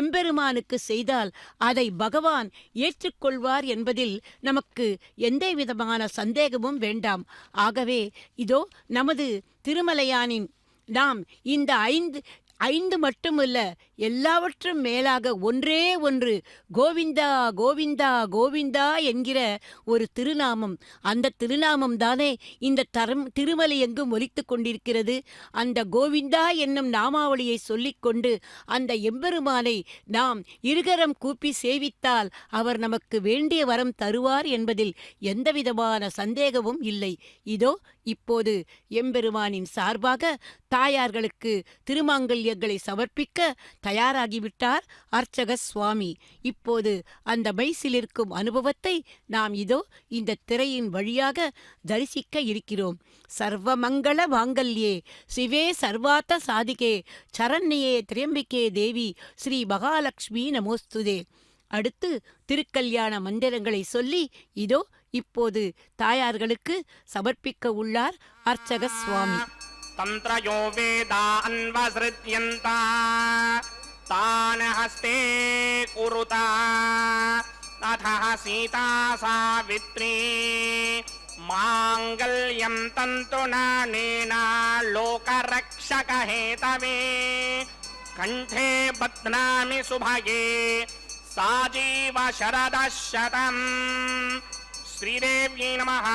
எம்பெருமானுக்கு செய்தால் அதை பகவான் ஏற்றுக்கொள்வார் என்பதில் நமக்கு எந்த விதமான சந்தேகமும் வேண்டாம். ஆகவே இதோ நமது திருமலையானின் நாம் இந்த ஐந்து மட்டுமல்ல, எல்லாவற்றும் மேலாக ஒன்றே ஒன்று கோவிந்தா கோவிந்தா கோவிந்தா என்கிற ஒரு திருநாமம். அந்த திருநாமம் தானே இந்த திருமலை எங்கும் ஒலித்து கொண்டிருக்கிறது. அந்த கோவிந்தா என்னும் நாமாவளியை சொல்லிக்கொண்டு அந்த எம்பெருமானை நாம் இருகரம் கூப்பி சேவித்தால் அவர் நமக்கு வேண்டிய வரம் தருவார் என்பதில் எந்தவிதமான சந்தேகமும் இல்லை. இதோ இப்போது எம்பெருமானின் சார்பாக தாயார்களுக்கு திருமாங்கல்யங்களை சமர்ப்பிக்க தயாராகிவிட்டார் அர்ச்சக சுவாமி. இப்போது அந்த மைசில் இருக்கும் அனுபவத்தை நாம் இதோ இந்த திரையின் வழியாக தரிசிக்க இருக்கிறோம். சர்வமங்கள மாங்கல்யே சிவே சர்வார்த்த சாதிகே சரண்யே திரியம்பிகே தேவி ஸ்ரீ மகாலட்சுமி நமோஸ்துதே. அடுத்து திருக்கல்யாண மந்திரங்களை சொல்லி இதோ இப்போது தாயார்களுக்கு சமர்ப்பிக்க உள்ளார் அர்ச்சக சுவாமி. தந்திரயோ வேதா அன்வஸ்ருத்யந்தா தான ஹஸ்தே குருதா அதஹ சீதா சாவித்ரி மாங்கல்யம் தந்துநானேனா லோகரக்ஷக ஹேதவே கண்டே பத்னாமி சுபகே சாஜீவ சரதசதம். श्रीदेव्यै नमः.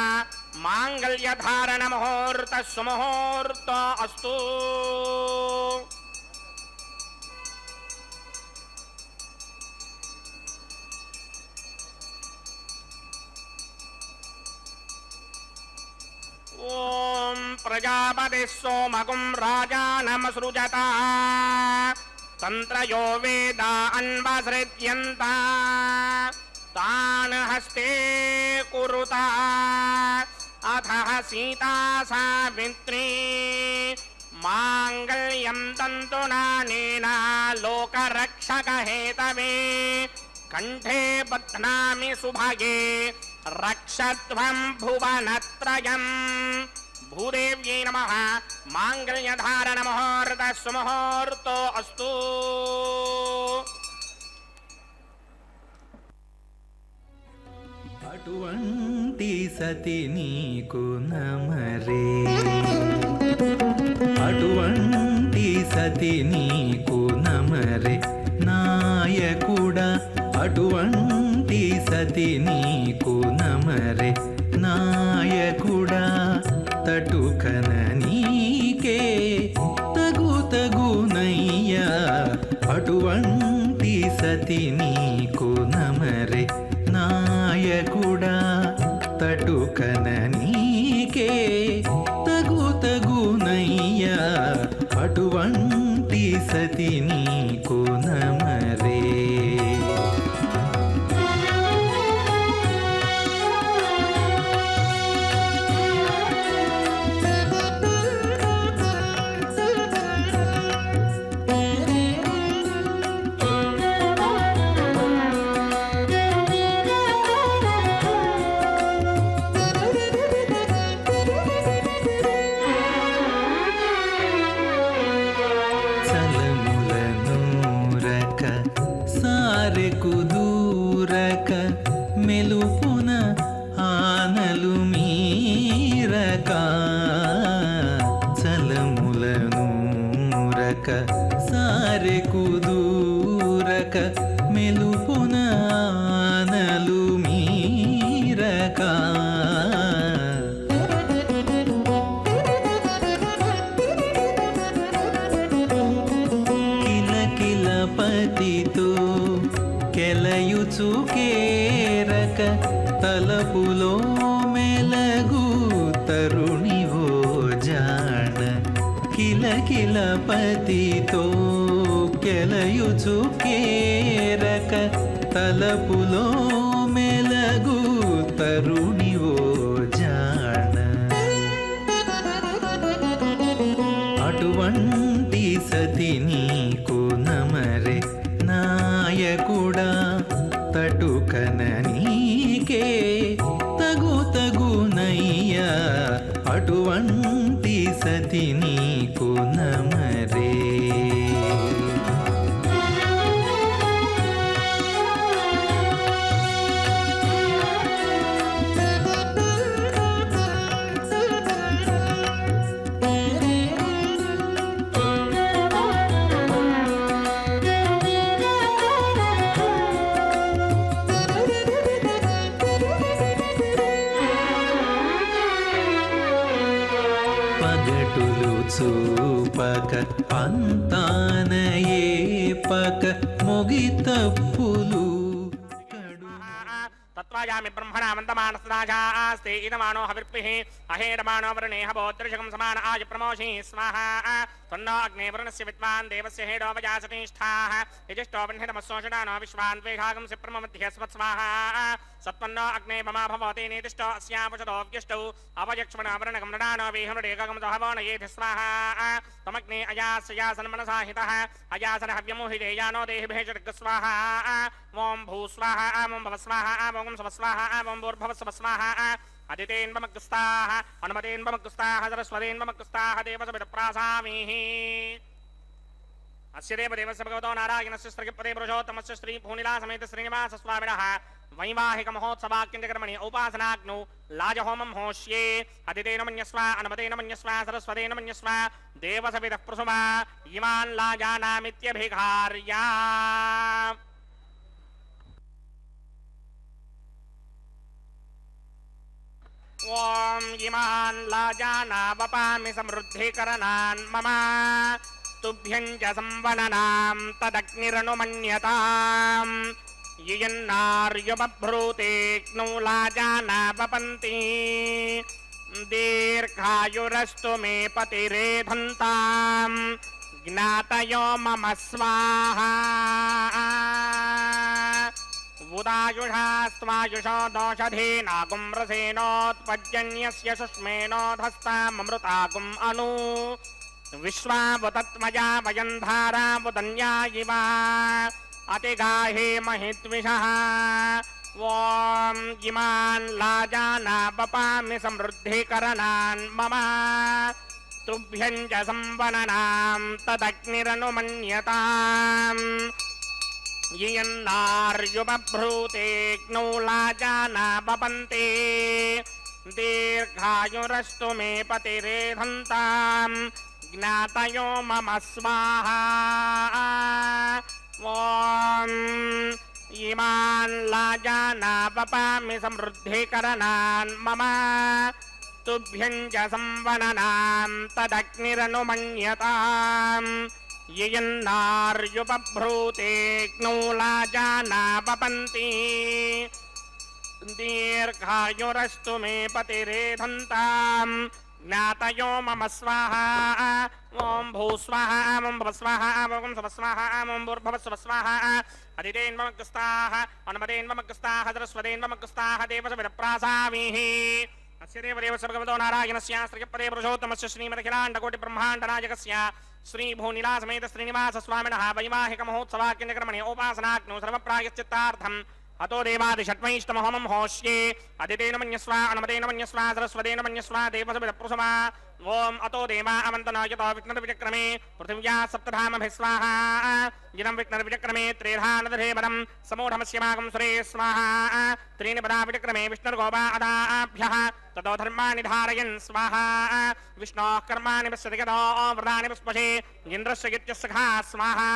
मांगल्यधारण मुहूर्त सुमुहूर्त अस्तु. ओम प्रजापति सोमगुं राजानमसृजता तंत्रयो वेदा अन्वसृज्यन्ता तान हस्ते कुरुता अथः सीता सावित्री मांगल्यं तन्तुनानेन लोकरक्षक हेतवे कंठे बध्नामि सुभगे रक्षध्वं भुवनत्रयम्. भूदेव्यै नमः. मांगल्यधारण मुहूर्त सुमुहूर्तो अस्तु. అటువంటి సతి నీకు నమరే, అటువంటి సతి నీకు నమరే నాయకుడా, అటువంటి సతి నీకు నమరే నాయకుడా. తటుకన నీకే తగునయ్యా, అటువంటి సతి నీకు నమరే నాయకుడా. తటుకన నీకే తగునయ్యా, అటువంటి సతి నీకు నమరే. మెలుపున ఆనలు మీరక చలములను రక సారె కుదూరక మెలుపున ఆనలు మీరక కిల పతితో కెలయుచు కేరక తలపులో మెలగు తరుణివో జాణ కిల పతితో కెలయుచు కేరక తలపులో మెలగు తరుణివో జాణ అటువంటి సతి నీకు నమరే నాయకుడా తటుకన నీకే తగునయ్యా అటువంటి సతి నీకు నమరే పగటులు చూపక పంతానయే పక మొగి తప్పులు తత్వాయామి బ్రహ్మణా మందమానసదాజాస్తే ఇదమానో హవిర్పిః అహేరమాణో వరుణేహ భోద్రిషకం సమాన ఆయ ప్రమోషి స్వాహ తన్నో అగ్నే వరుణస్య విద్వాన్ దేవస్య హేడో వజాసతిష్ఠాః యజిష్టో వన్హితమస్సోషడానో విశ్వాన్ ద్వేషాగం సిప్రమమధ్య స్వత్స్వాహ సత్వన్నో అగ్నే మమా భవతి నేతిష్టో అస్యాపచదో వ్యుష్టౌ అవయక్ష్మణ వరుణగం నడానో వేహనుడేకగం దహవోనయేధి స్వాహ తమగ్నే అయాస్యాసన్మనసా హితః అయాసన హవ్యమోహిదేయానో దేహిభేషర్గ స్వాహ ఓం భూ స్వాహ ఓం భవ స్వాహ ఓం స్వస్వాహ ఓం భూర్భవ స్వస్వాహ అదితేన్వమగ్స్తాః అనుమతేన్వమగ్స్తాః సరస్వతేన్వమగ్స్తాః దేవసవిదప్రాసామిః అస్య దేవదేవస్య భగవతో నారాయణస్య శ్రీపదే పురుషోత్తమస్య శ్రీ భూనిలా సమేత శ్రీనివాస స్వామినః వైవాహిక మహోత్సవాక్యంకర్మణి ఉపాసనాగ్నౌ లాజహోమం హోష్యే అదితేన మన్యస్వ అనుమతేన మన్యస్వ సరస్వతేన మన్యస్వ దేవసవిదః ప్రసుమా ఇమాన్ లాజానామిత్యభిఘార్యా ఓం ఇమాన్ లాజానావపామి సమృద్ధికరణాన్ మమ తుభ్యం చ సంవననాం తదగ్నిరనుమన్యతాం యయన్నార్యుబభ్రూతేక్నౌ లాజానావపంతి దీర్ఘాయురస్తు మే పతిరేధంతాం జ్ఞాతయో మమ స్వాహా ఉదాయుషాస్వాయుషో దోషధీనాగుం రసేనోత్పద్యన్యస్య సుష్మేనోధస్తామృతాగుం అను విశ్వావతత్మజా వయం ధారావదన్యా ఇవ అతిగాహే మహిద్విషః ఓం ఇమాన్ లాజానావపామి సమృద్ధికరణాన్ మమ తుభ్యం చ సంవననాం తదగ్నిరనుమన్యతాం యయన్నార్యుబభ్రూతేక్నౌ లాజానావపంతి దీర్ఘాయురస్తు మే పతిరేధంతాం జ్ఞాతయో మమ స్వాహా ఓం ఇమాన్ లాజానావపామి సమృద్ధికరణాన్ మమ తుభ్యం చ సంవననాం తదగ్నిరనుమన్యతాం యయన్నార్యుబభ్రూతేక్నౌ లాజానావపంతి దీర్ఘాయురస్తు మే పతిరేధంతాం జ్ఞాతయో మమ స్వాహా ఓం భూ స్వాహా ఓం భవ స్వాహా ఓం స్వ స్వాహా ఓం భూర్భవ స్వ స్వాహా అదితేన్వమగ్స్తాః అనుమతేన్వమగ్స్తాః సరస్వతేన్వమగ్స్తాః దేవసవిదప్రాసామిః అస్య దేవదేవస్య భగవతో నారాయణస్య శ్రీపదే పురుషోత్తమస్య శ్రీమదఖిలాండకోటి బ్రహ్మాండనాయకస్య శ్రీ భూనిలా సమేత శ్రీనివాస స్వామినః వైవాహిక మహోత్సవాక్యంకర్మణి ఉపాసనాగ్నౌ సర్వప్రాయశ్చిత్తార్థం అతో దేవాదిషట్మైష్టమహోమం హోష్యే అదితేన మన్యస్వ అనుమతేన మన్యస్వ సరస్వతేన మన్యస్వ దేవసవిదప్రసుమా ओम अतो देवा अवंतना यतो विष्णुर्विचक्रमे पृथिव्या सप्तधामभिः स्वाहा जिनं विष्णुर्विचक्रमे त्रेधानदधेवरं समूढमस्यमागं सुरे स्वाहा त्रीणि पदा विचक्रमे विष्णुर्गोपा अदाभ्यः ततो धर्माणि धारयन् स्वाहा विष्णोः कर्माणि पश्यति यतो व्रतानि पुष्पशे इन्द्रस्य गित्यस्सखा स्वाहा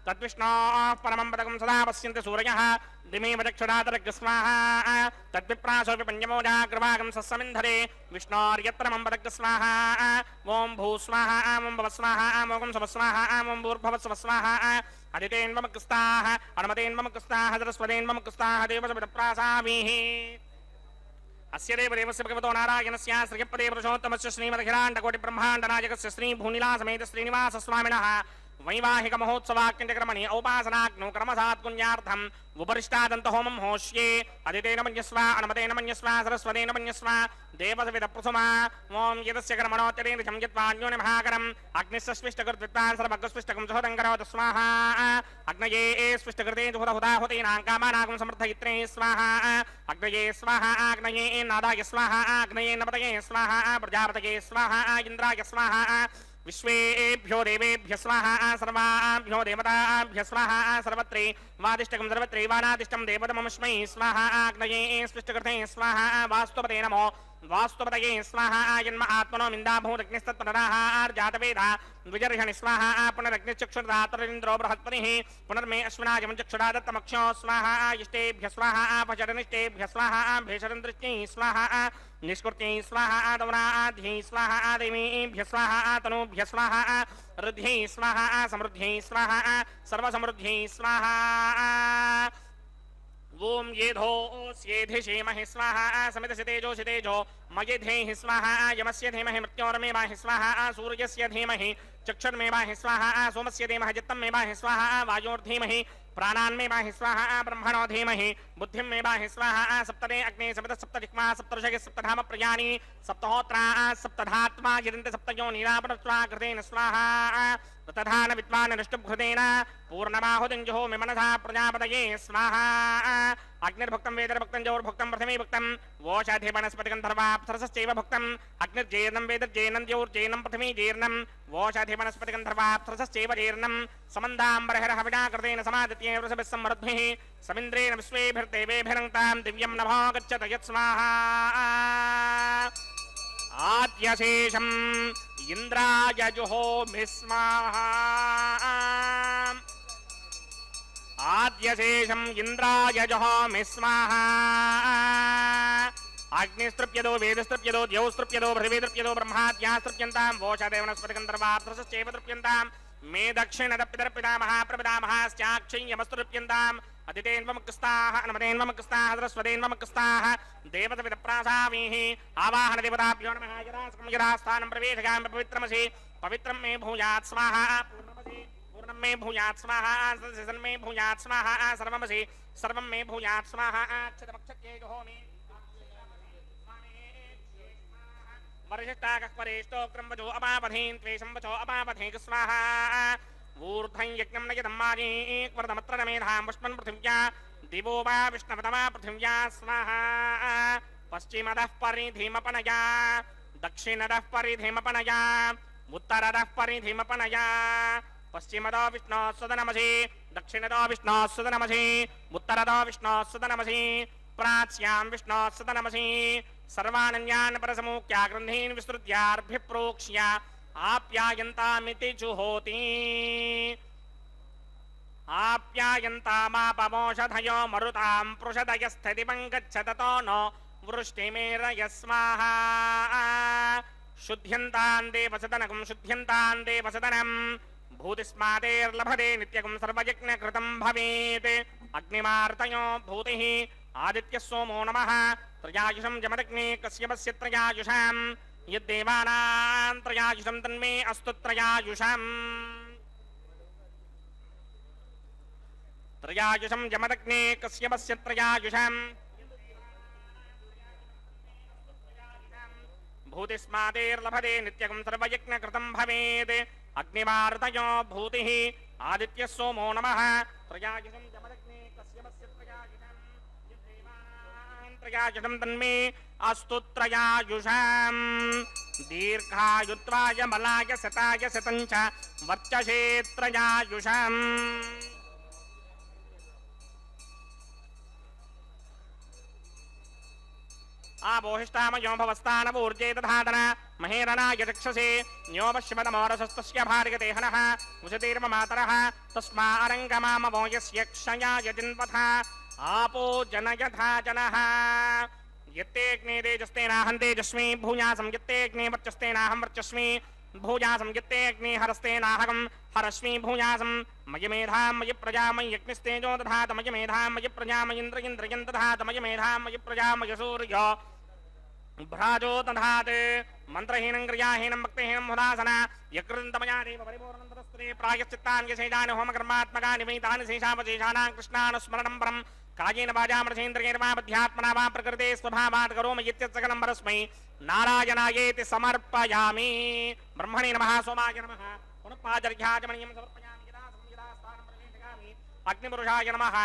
तद्विष्णोः परमं पदकं सदा पश्यन्ति सूरयः दिमेव चक्षुरातरग् स्वाहा तद्विप्रासोऽपि पञ्चमोजाग्रवागं सस्समिन्धरे विष्णोर्यत्परमं पदग् स्वाहा ॐ भू स्वाहा ॐ भव स्वाहा ॐ सव स्वाहा ॐ भूर्भुवस्सव स्वाहा अदितेन्वमकृस्ताः अनुमतेन्वमकृस्ताः सरस्वतेन्वमकृस्ताः देवसविदप्रासामीः अस्य देवदेवस्य भगवतो नारायणस्य श्रीपदे पुरुषोत्तमस्य श्रीमदखिलाण्डकोटिब्रह्माण्डनायकस्य श्रीभूनिलासमेत श्रीनिवासस्वामिनः वैवाहिक महोत्सवाक्यक्रमणि औपासनाग्नो कर्मसात्पुण्यार्थम् उपरिष्टादन्त होमं होष्ये अदितेन मन्यस्व अनुमतेन मन्यस्व सरस्वतेन मन्यस्व देवसविदप्रथमा ओम यदस्य कर्मणोत्तरेण संयत्वान्योनि महाकरम् अग्निस्स्विष्टकृद्विद्वान् सर्वज्ञस्विष्टकं सुहतं करोतु स्वाहा अग्नये स्विष्टकृते सुहतहुताहुतीनां कामानागं समर्थयित्रे स्वाहा अग्नये स्वाहा अग्नये नादाय स्वाहा अग्नये नपतये स्वाहा प्रजापतये स्वाहा इन्द्राय स्वाहा विश्वेभ्यो देवेभ्य स्वाहा सर्वाभ्यो देवताभ्य स्वाहा सर्वत्रे वादिष्टकं सर्वत्रे वानादिष्टं देवतमस्मै स्वाहा अग्नये स्पृष्टकृते स्वाहा वास्तुपते नमो वास्तुपतये स्वाहा जन्म आत्मनो मिन्दाभूतग्निस्तत्परार्जातवेदा द्विजर्षणि स्वाहा पुनरग्निश्चक्षुरातरिन्द्रो बृहत्पतिः पुनर्मे अश्विनाजं चक्षुरादत्तमक्षो स्वाहा इष्टेभ्य स्वाहा पचरनिष्टेभ्य स्वाहा भेषरन्दृष्टै स्वाहा निष्कृत्यै स्वाहा दौराध्यै स्वाहा देवीभ्य स्वाहा तनूभ्य स्वाहा रुद्ध्यै स्वाहा समृद्ध्यै स्वाहा सर्वसमृद्ध्यै स्वाहा ओम येधोस्येधिषेमहि स्वाहा समितसितेजो मयेधेहि स्वाहा यमस्य धीमहि मृत्योर्मेवाहि स्वाहा सूर्यस्य धीमहि चक्षुर्मेवाहि स्वाहा सोमस्य धीमहि चित्तमेवाहि स्वाहा वायोर्धीमहि प्राणान्मेवाहि स्वाहा ब्रह्मणो धीमहि बुद्धिमेवाहि स्वाहा सप्तदे अग्ने सप्त सप्तदिक्मा सप्तऋषिः सप्तधाम प्रयाणि सप्तहोत्रा सप्तधात्मा यजन्ते सप्तयो नीरापणत्वा कृतेन स्वाहा तथान विद्वान् निष्टुभृतेन पूर्णमाहुतिञ्जुहोमि मनसा प्रजापतये स्वाहा अग्निर्भुक्तं वेदर्भुक्तं जौर्भुक्तं प्रथमे भुक्तं वोषाधे वनस्पतिगन्धर्वाप्सरसश्चैव भुक्तम् अग्निर्जेर्नं वेदर्जेर्नं द्यौर्जेर्नं प्रथमे जेर्नं वोषाधे वनस्पतिगन्धर्वाप्सरसश्चैव जेर्नं समन्दाम्बरहरहविना कृतेन समादित्ये वृषभिः समृद्भिः समिन्द्रेण विश्वेभिर्देवेभिरङ्क्तां दिव्यं नभो गच्छत यत्स्वाहा आद्यशेषम् इन्द्राय जुहोमि स्वाहा आद्यशेषम् इन्द्राय जुहोमि स्वाहा अग्निस्तृप्यदो वेदस्तृप्यदो द्यौस्तृप्यदो पृथिवीस्तृप्यदो ब्रह्माद्यास्तृप्यन्तां वोषादे वनस्पतिगन्धर्वाप्सरसश्चैव तृप्यन्तां मे दक्षिणदपितर्पिता महाप्रपितामहाश्चाक्षय्यमस्तृप्यन्ताम् अदितेन्वमकृस्ताः अनुमतेन्वमकृस्ताः सरस्वतेन्वमकृस्ताः देवतविदप्रासामीः आवाहन देवताभ्यो नमः यदास्थानं प्रवेशयामि पवित्रमसि पवित्रं मे भूयात् स्वाहा पूर्णं मे भूयात् स्वाहा सदसन् मे भूयात् स्वाहा सर्वमसि सर्वं मे भूयात् स्वाहा अक्षतमक्षत्ये जुहोमि वरिष्ठाकः परेष्टोक्रं वचो अपापधीन् त्वेषं वचो अपापधेक स्वाहा ऊर्ध्वं यज्ञं नयदं मारीक्वरदमत्र न मेधां पुष्पन् पृथिव्या दिवो वा विष्णवतमा पृथिव्या स्वाहा पश्चिमदः परिधिमपनया दक्षिणदः परिधिमपनया उत्तरदः परिधिमपनया पश्चिमदो विष्णोः सदनमसि दक्षिणदो विष्णोः सदनमसि उत्तरदो विष्णोः सदनमसि प्राच्यां विष्णोः सदनमसि सर्वानन्यान् परसमुख्या ग्रन्थीन् विस्तृत्यार्भिप्रोक्ष्य आप्यायन्तामिति जुहोति आप्यायन्तामापमोषधयो मरुतां पृषदयस्थितिपं गच्छततो नो वृष्टिमेरय स्वाहा शुद्ध्यन्तान् देवसदनकं शुद्ध्यन्तान् देवसदनं भूतिस्मादेर्लभते नित्यकं सर्वयज्ञकृतं भवेत् अग्निमार्तयो भूतिः आदित्यः सोमो नमः त्रयायुषं जमदग्ने कश्यपस्य त्रयायुषाम् यद्देवानां त्रयायुषं तन्मे अस्तु त्रयायुषम् त्रयायुषं जमदग्ने कश्यपस्य त्रयायुषम् भूतिस्मादेर्लभते नित्यकं सर्वयज्ञकृतं भवेत् अग्निवार्तयो भूतिः आदित्यः सोमो नमः त्रयायुषं जमदग्ने कश्यपस्य त्रयायुषम् यद्देवानां त्रयायुषं तन्मे अस्तु त्रयायुषम् दीर्घायुत्वाय बलाय शताय शतं च वर्चसेत्रयायुषम् आबोहिष्टामयो भवस्तानवूर्जे दधातन महेरणाय चक्षसे न्योपश्यपदमोरसस्तस्य भार्गते हनः उशतीर्ममातरः तस्मारङ्गमामवो यस्य क्षयाय जिन्वथा आपो जनयथा जनः यत्तेऽग्ने तेजस्तेनाहं तेजस्मि भूयासं यत्तेऽग्ने वर्चस्तेनाहं वर्चस्मि भूयासं यत्तेऽग्ने हरस्तेनाहं हरस्मि भूयासं मयि मेधां मयि प्रजा मयि यज्ञस्तेजो दधात मयि मेधां मयि प्रजा मयीन्द्र इन्द्रयं दधात मयि मेधां मयि प्रजा मयि सूर्यो भ्राजो दधात् मन्त्रहीनं क्रियाहीनं भक्तिहीनं हुदासना यकृन्तमया देव परिपूर्णन्तरस्त्रे प्रायश्चित्तानि यशेजानि होमकर्मात्मकानि वैतानि शेषावशेषाणां कृष्णानुस्मरणं परं कायेन वाचामनसेन्द्रियेण वा बुद्ध्यात्मना वा प्रकृते स्वभावात् करोमि यत्सकलं परस्मै नारायणायेति समर्पयामि। ब्रह्मणे नमः सोमाय नमः पुनःपादर्घ्याचमनीयं समर्पयामि यदा स्थानं प्रवेशयामि अग्निपुरुषाय नमः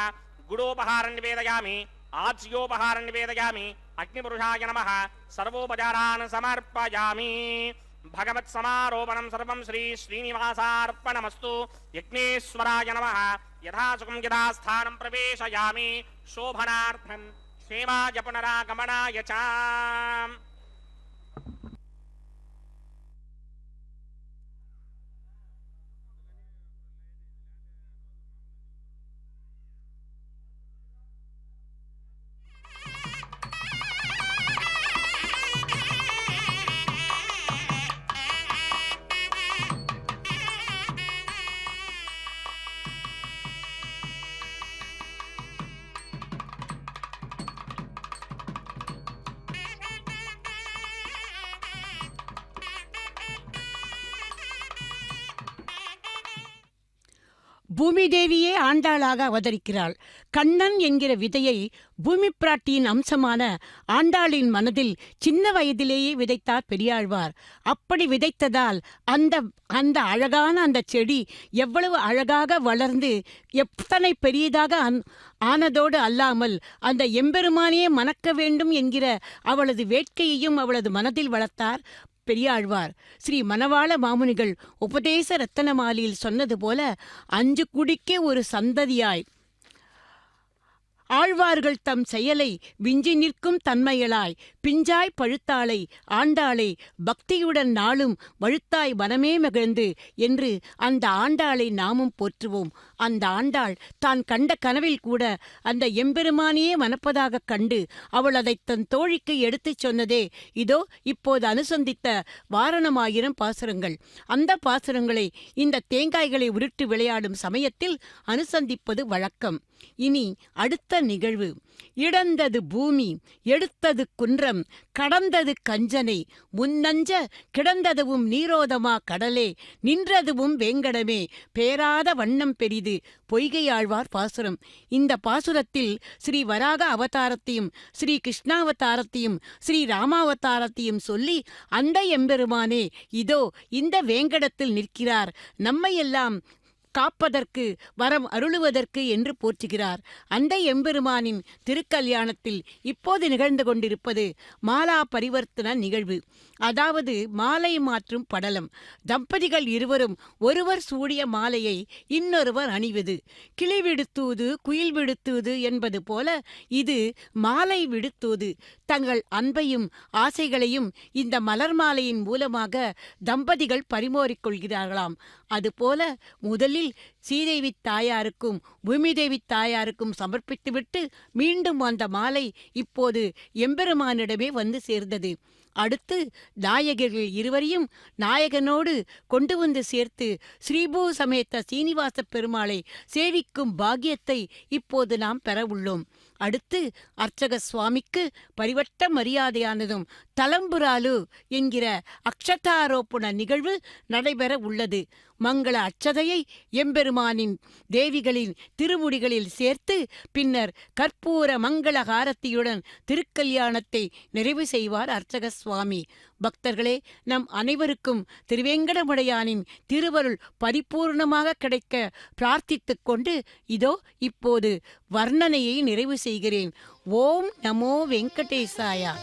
गुडोपहारं निवेदयामि आज्योपहारं निवेदयामि अग्निपुरुषाय नमः सर्वोपचारान् समर्पयामि। भगवत्समारोपणं सर्वं श्री श्रीनिवासार्पणमस्तु। यज्ञेश्वराय नमः यथासुखं यथा स्थानं प्रवेशयामि शोभनार्थं क्षेमाय पुनरागमनाय च। பூமி தேவியே ஆண்டாளாக அவதரிக்கிறாள். கண்ணன் என்கிற விதையை பூமி பிராட்டியின் அம்சமான ஆண்டாளின் மனதில் சின்ன வயதிலேயே விதைத்தார் பெரியாழ்வார். அப்படி விதைத்ததால் அந்த அழகான அந்த செடி எவ்வளவு அழகாக வளர்ந்து எத்தனை பெரியதாக ஆனதோடு அல்லாமல் அந்த எம்பெருமானையே மணக்க வேண்டும் என்கிற அவளது வேட்கையையும் அவளது மனதில் வளர்த்தார் பெரியாழ்வார். ஸ்ரீ மணவாள மாமுனிகள் உபதேச ரத்தனமாலியில் சொன்னது போல 5 குடிக்கே ஒரு சந்ததியாய் ஆழ்வார்கள் தம் செயலை விஞ்சி நிற்கும் தன்மையளாய் பிஞ்சாய் பழுத்தாளை ஆண்டாளை பக்தியுடன் நாளும் வழுத்தாய் மனமே மகிழ்ந்து என்று அந்த ஆண்டாளை நாமும் போற்றுவோம். அந்த ஆண்டாள் தான் கண்ட கனவில் கூட அந்த எம்பெருமானையே மணப்பதாகக் கண்டு அவள் அதை தன் தோழிக்கு எடுத்துச் சொன்னதே இதோ இப்போது அனுசந்தித்த வாரணமாயிரம் பாசுரங்கள். அந்த பாசுரங்களை இந்த தேங்காய்களை உருட்டு விளையாடும் சமயத்தில் அனுசந்திப்பது வழக்கம். இனி அடுத்த நிகழ்வு. இடந்தது பூமி, எடுத்தது குன்றம், கடந்தது கஞ்சனை, முன்னஞ்ச கிடந்ததுவும் நீரோதமா கடலே, நின்றதுவும் வேங்கடமே, பேராத வண்ணம் பெரிது. பொய்கையாழ்வார் பாசுரம். இந்த பாசுரத்தில் ஸ்ரீ வராக அவதாரத்தையும் ஸ்ரீ கிருஷ்ணாவதாரத்தையும் ஸ்ரீ ராமாவதாரத்தையும் சொல்லி அந்த எம்பெருமானே இதோ இந்த வேங்கடத்தில் நிற்கிறார், நம்மையெல்லாம் காப்பதற்கு வரம் அருளுவதற்கு என்று போற்றுகிறார். அந்த எம்பெருமானின் திருக்கல்யாணத்தில் இப்போது நிகழ்ந்து கொண்டிருப்பது மாலா பரிவர்த்தன நிகழ்வு. அதாவது மாலை மாற்றும் படலம். தம்பதிகள் இருவரும் ஒருவர் சூடிய மாலையை இன்னொருவர் அணிவது. கிளி விடுத்தூது குயில் விடுத்தூது என்பது போல இது மாலை விடுத்தூது. தங்கள் அன்பையும் ஆசைகளையும் இந்த மலர் மாலையின் மூலமாக தம்பதிகள் பரிமாறிக்கொள்கிறார்களாம். அதுபோல முதலில் ஸ்ரீதேவி தாயாருக்கும் பூமிதேவி தாயாருக்கும் சமர்ப்பித்துவிட்டு மீண்டும் அந்த மாலை இப்போது எம்பெருமானிடமே வந்து சேர்ந்தது. அடுத்து நாயகர்கள் இருவரையும் நாயகனோடு கொண்டு வந்து சேர்த்து ஸ்ரீபூ சமேத சீனிவாச பெருமாளை சேவிக்கும் பாக்கியத்தை இப்போது நாம் பெற உள்ளோம். அடுத்து அர்ச்சக சுவாமிக்கு பரிவட்ட மரியாதையானதும் தலம்புராலு என்கிற அக்ஷதாரோப்பண நிகழ்வு நடைபெற உள்ளது. மங்கள அச்சதையை எம்பெருமானின் தேவிகளின் திருமுடிகளில் சேர்த்து பின்னர் கற்பூர மங்கள ஹாரத்தியுடன் திருக்கல்யாணத்தை நிறைவு செய்வார் அர்ச்சக சுவாமி. பக்தர்களே, நம் அனைவருக்கும் திருவேங்கடமுடையானின் திருவருள் பரிபூர்ணமாக கிடைக்க பிரார்த்தித்துக் கொண்டு இதோ இப்போது வர்ணனையை நிறைவு செய்கிறேன். ஓம் நமோ வெங்கடேசாயா.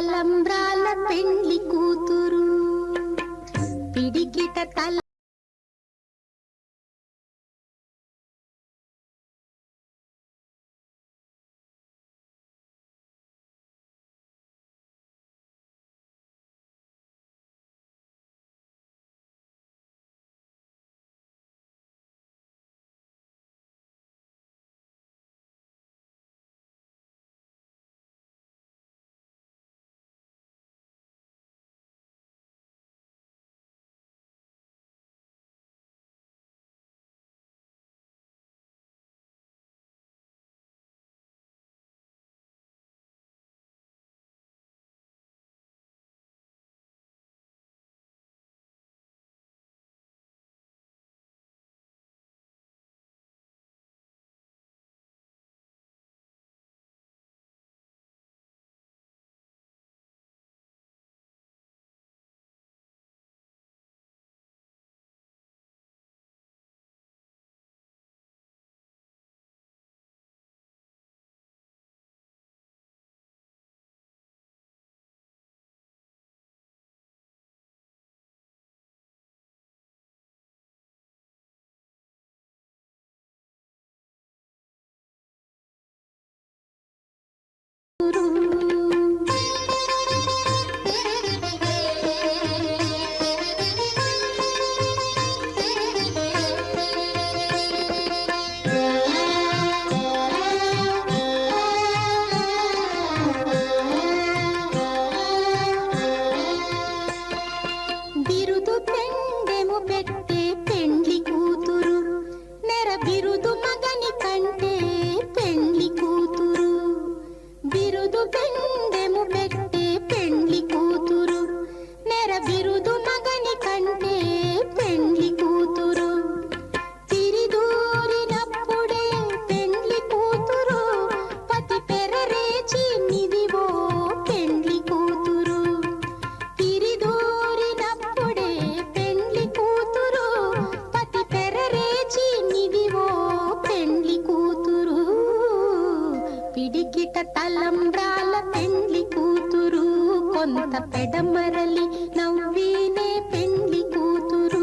తలంబ్రాల పెండ్లి కూతురు పిడికిట తల బిరుదు పెండెము పెట్టే పెండ్లి కూతురు నెర బిరుదు మగని కంటే పెండ్లి కూతురు బిరుదు పెండెము పెట్టే పెండ్లి కూతురు నెర బిరుదు మగని కంటే పెండ్లి కూతురు తిరిదూరినప్పుడే పెండ్లి కూతురు పతి పెరరేచి నిదివో పెండ్లి కూతురు తిరిదూరినప్పుడే పెండ్లి కూతురు పతి పెరరేచి నిదివో పెండ్లి కూతురు పిడికిట తలంబ్రాల పెండ్లి కూతురు కొంత పెడమరలి నవ్వినే పెండ్లి కూతురు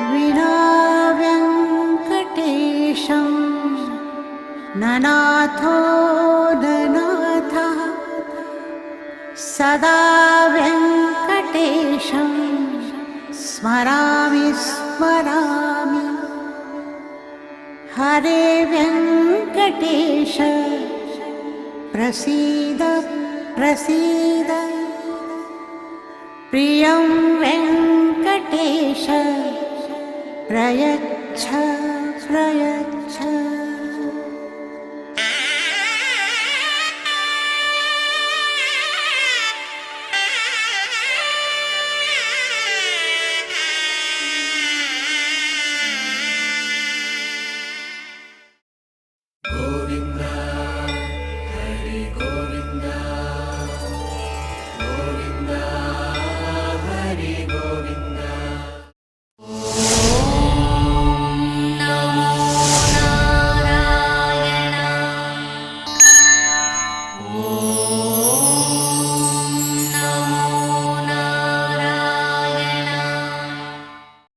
विना वेङ्कटेशं ननाथो ननाथः सदा वेङ्कटेशं स्मरामि स्मरामि हरे वेङ्कटेश प्रसीद प्रसीद प्रियं वेङ्कटेश प्रयच्छ प्रयच्छ గోవింద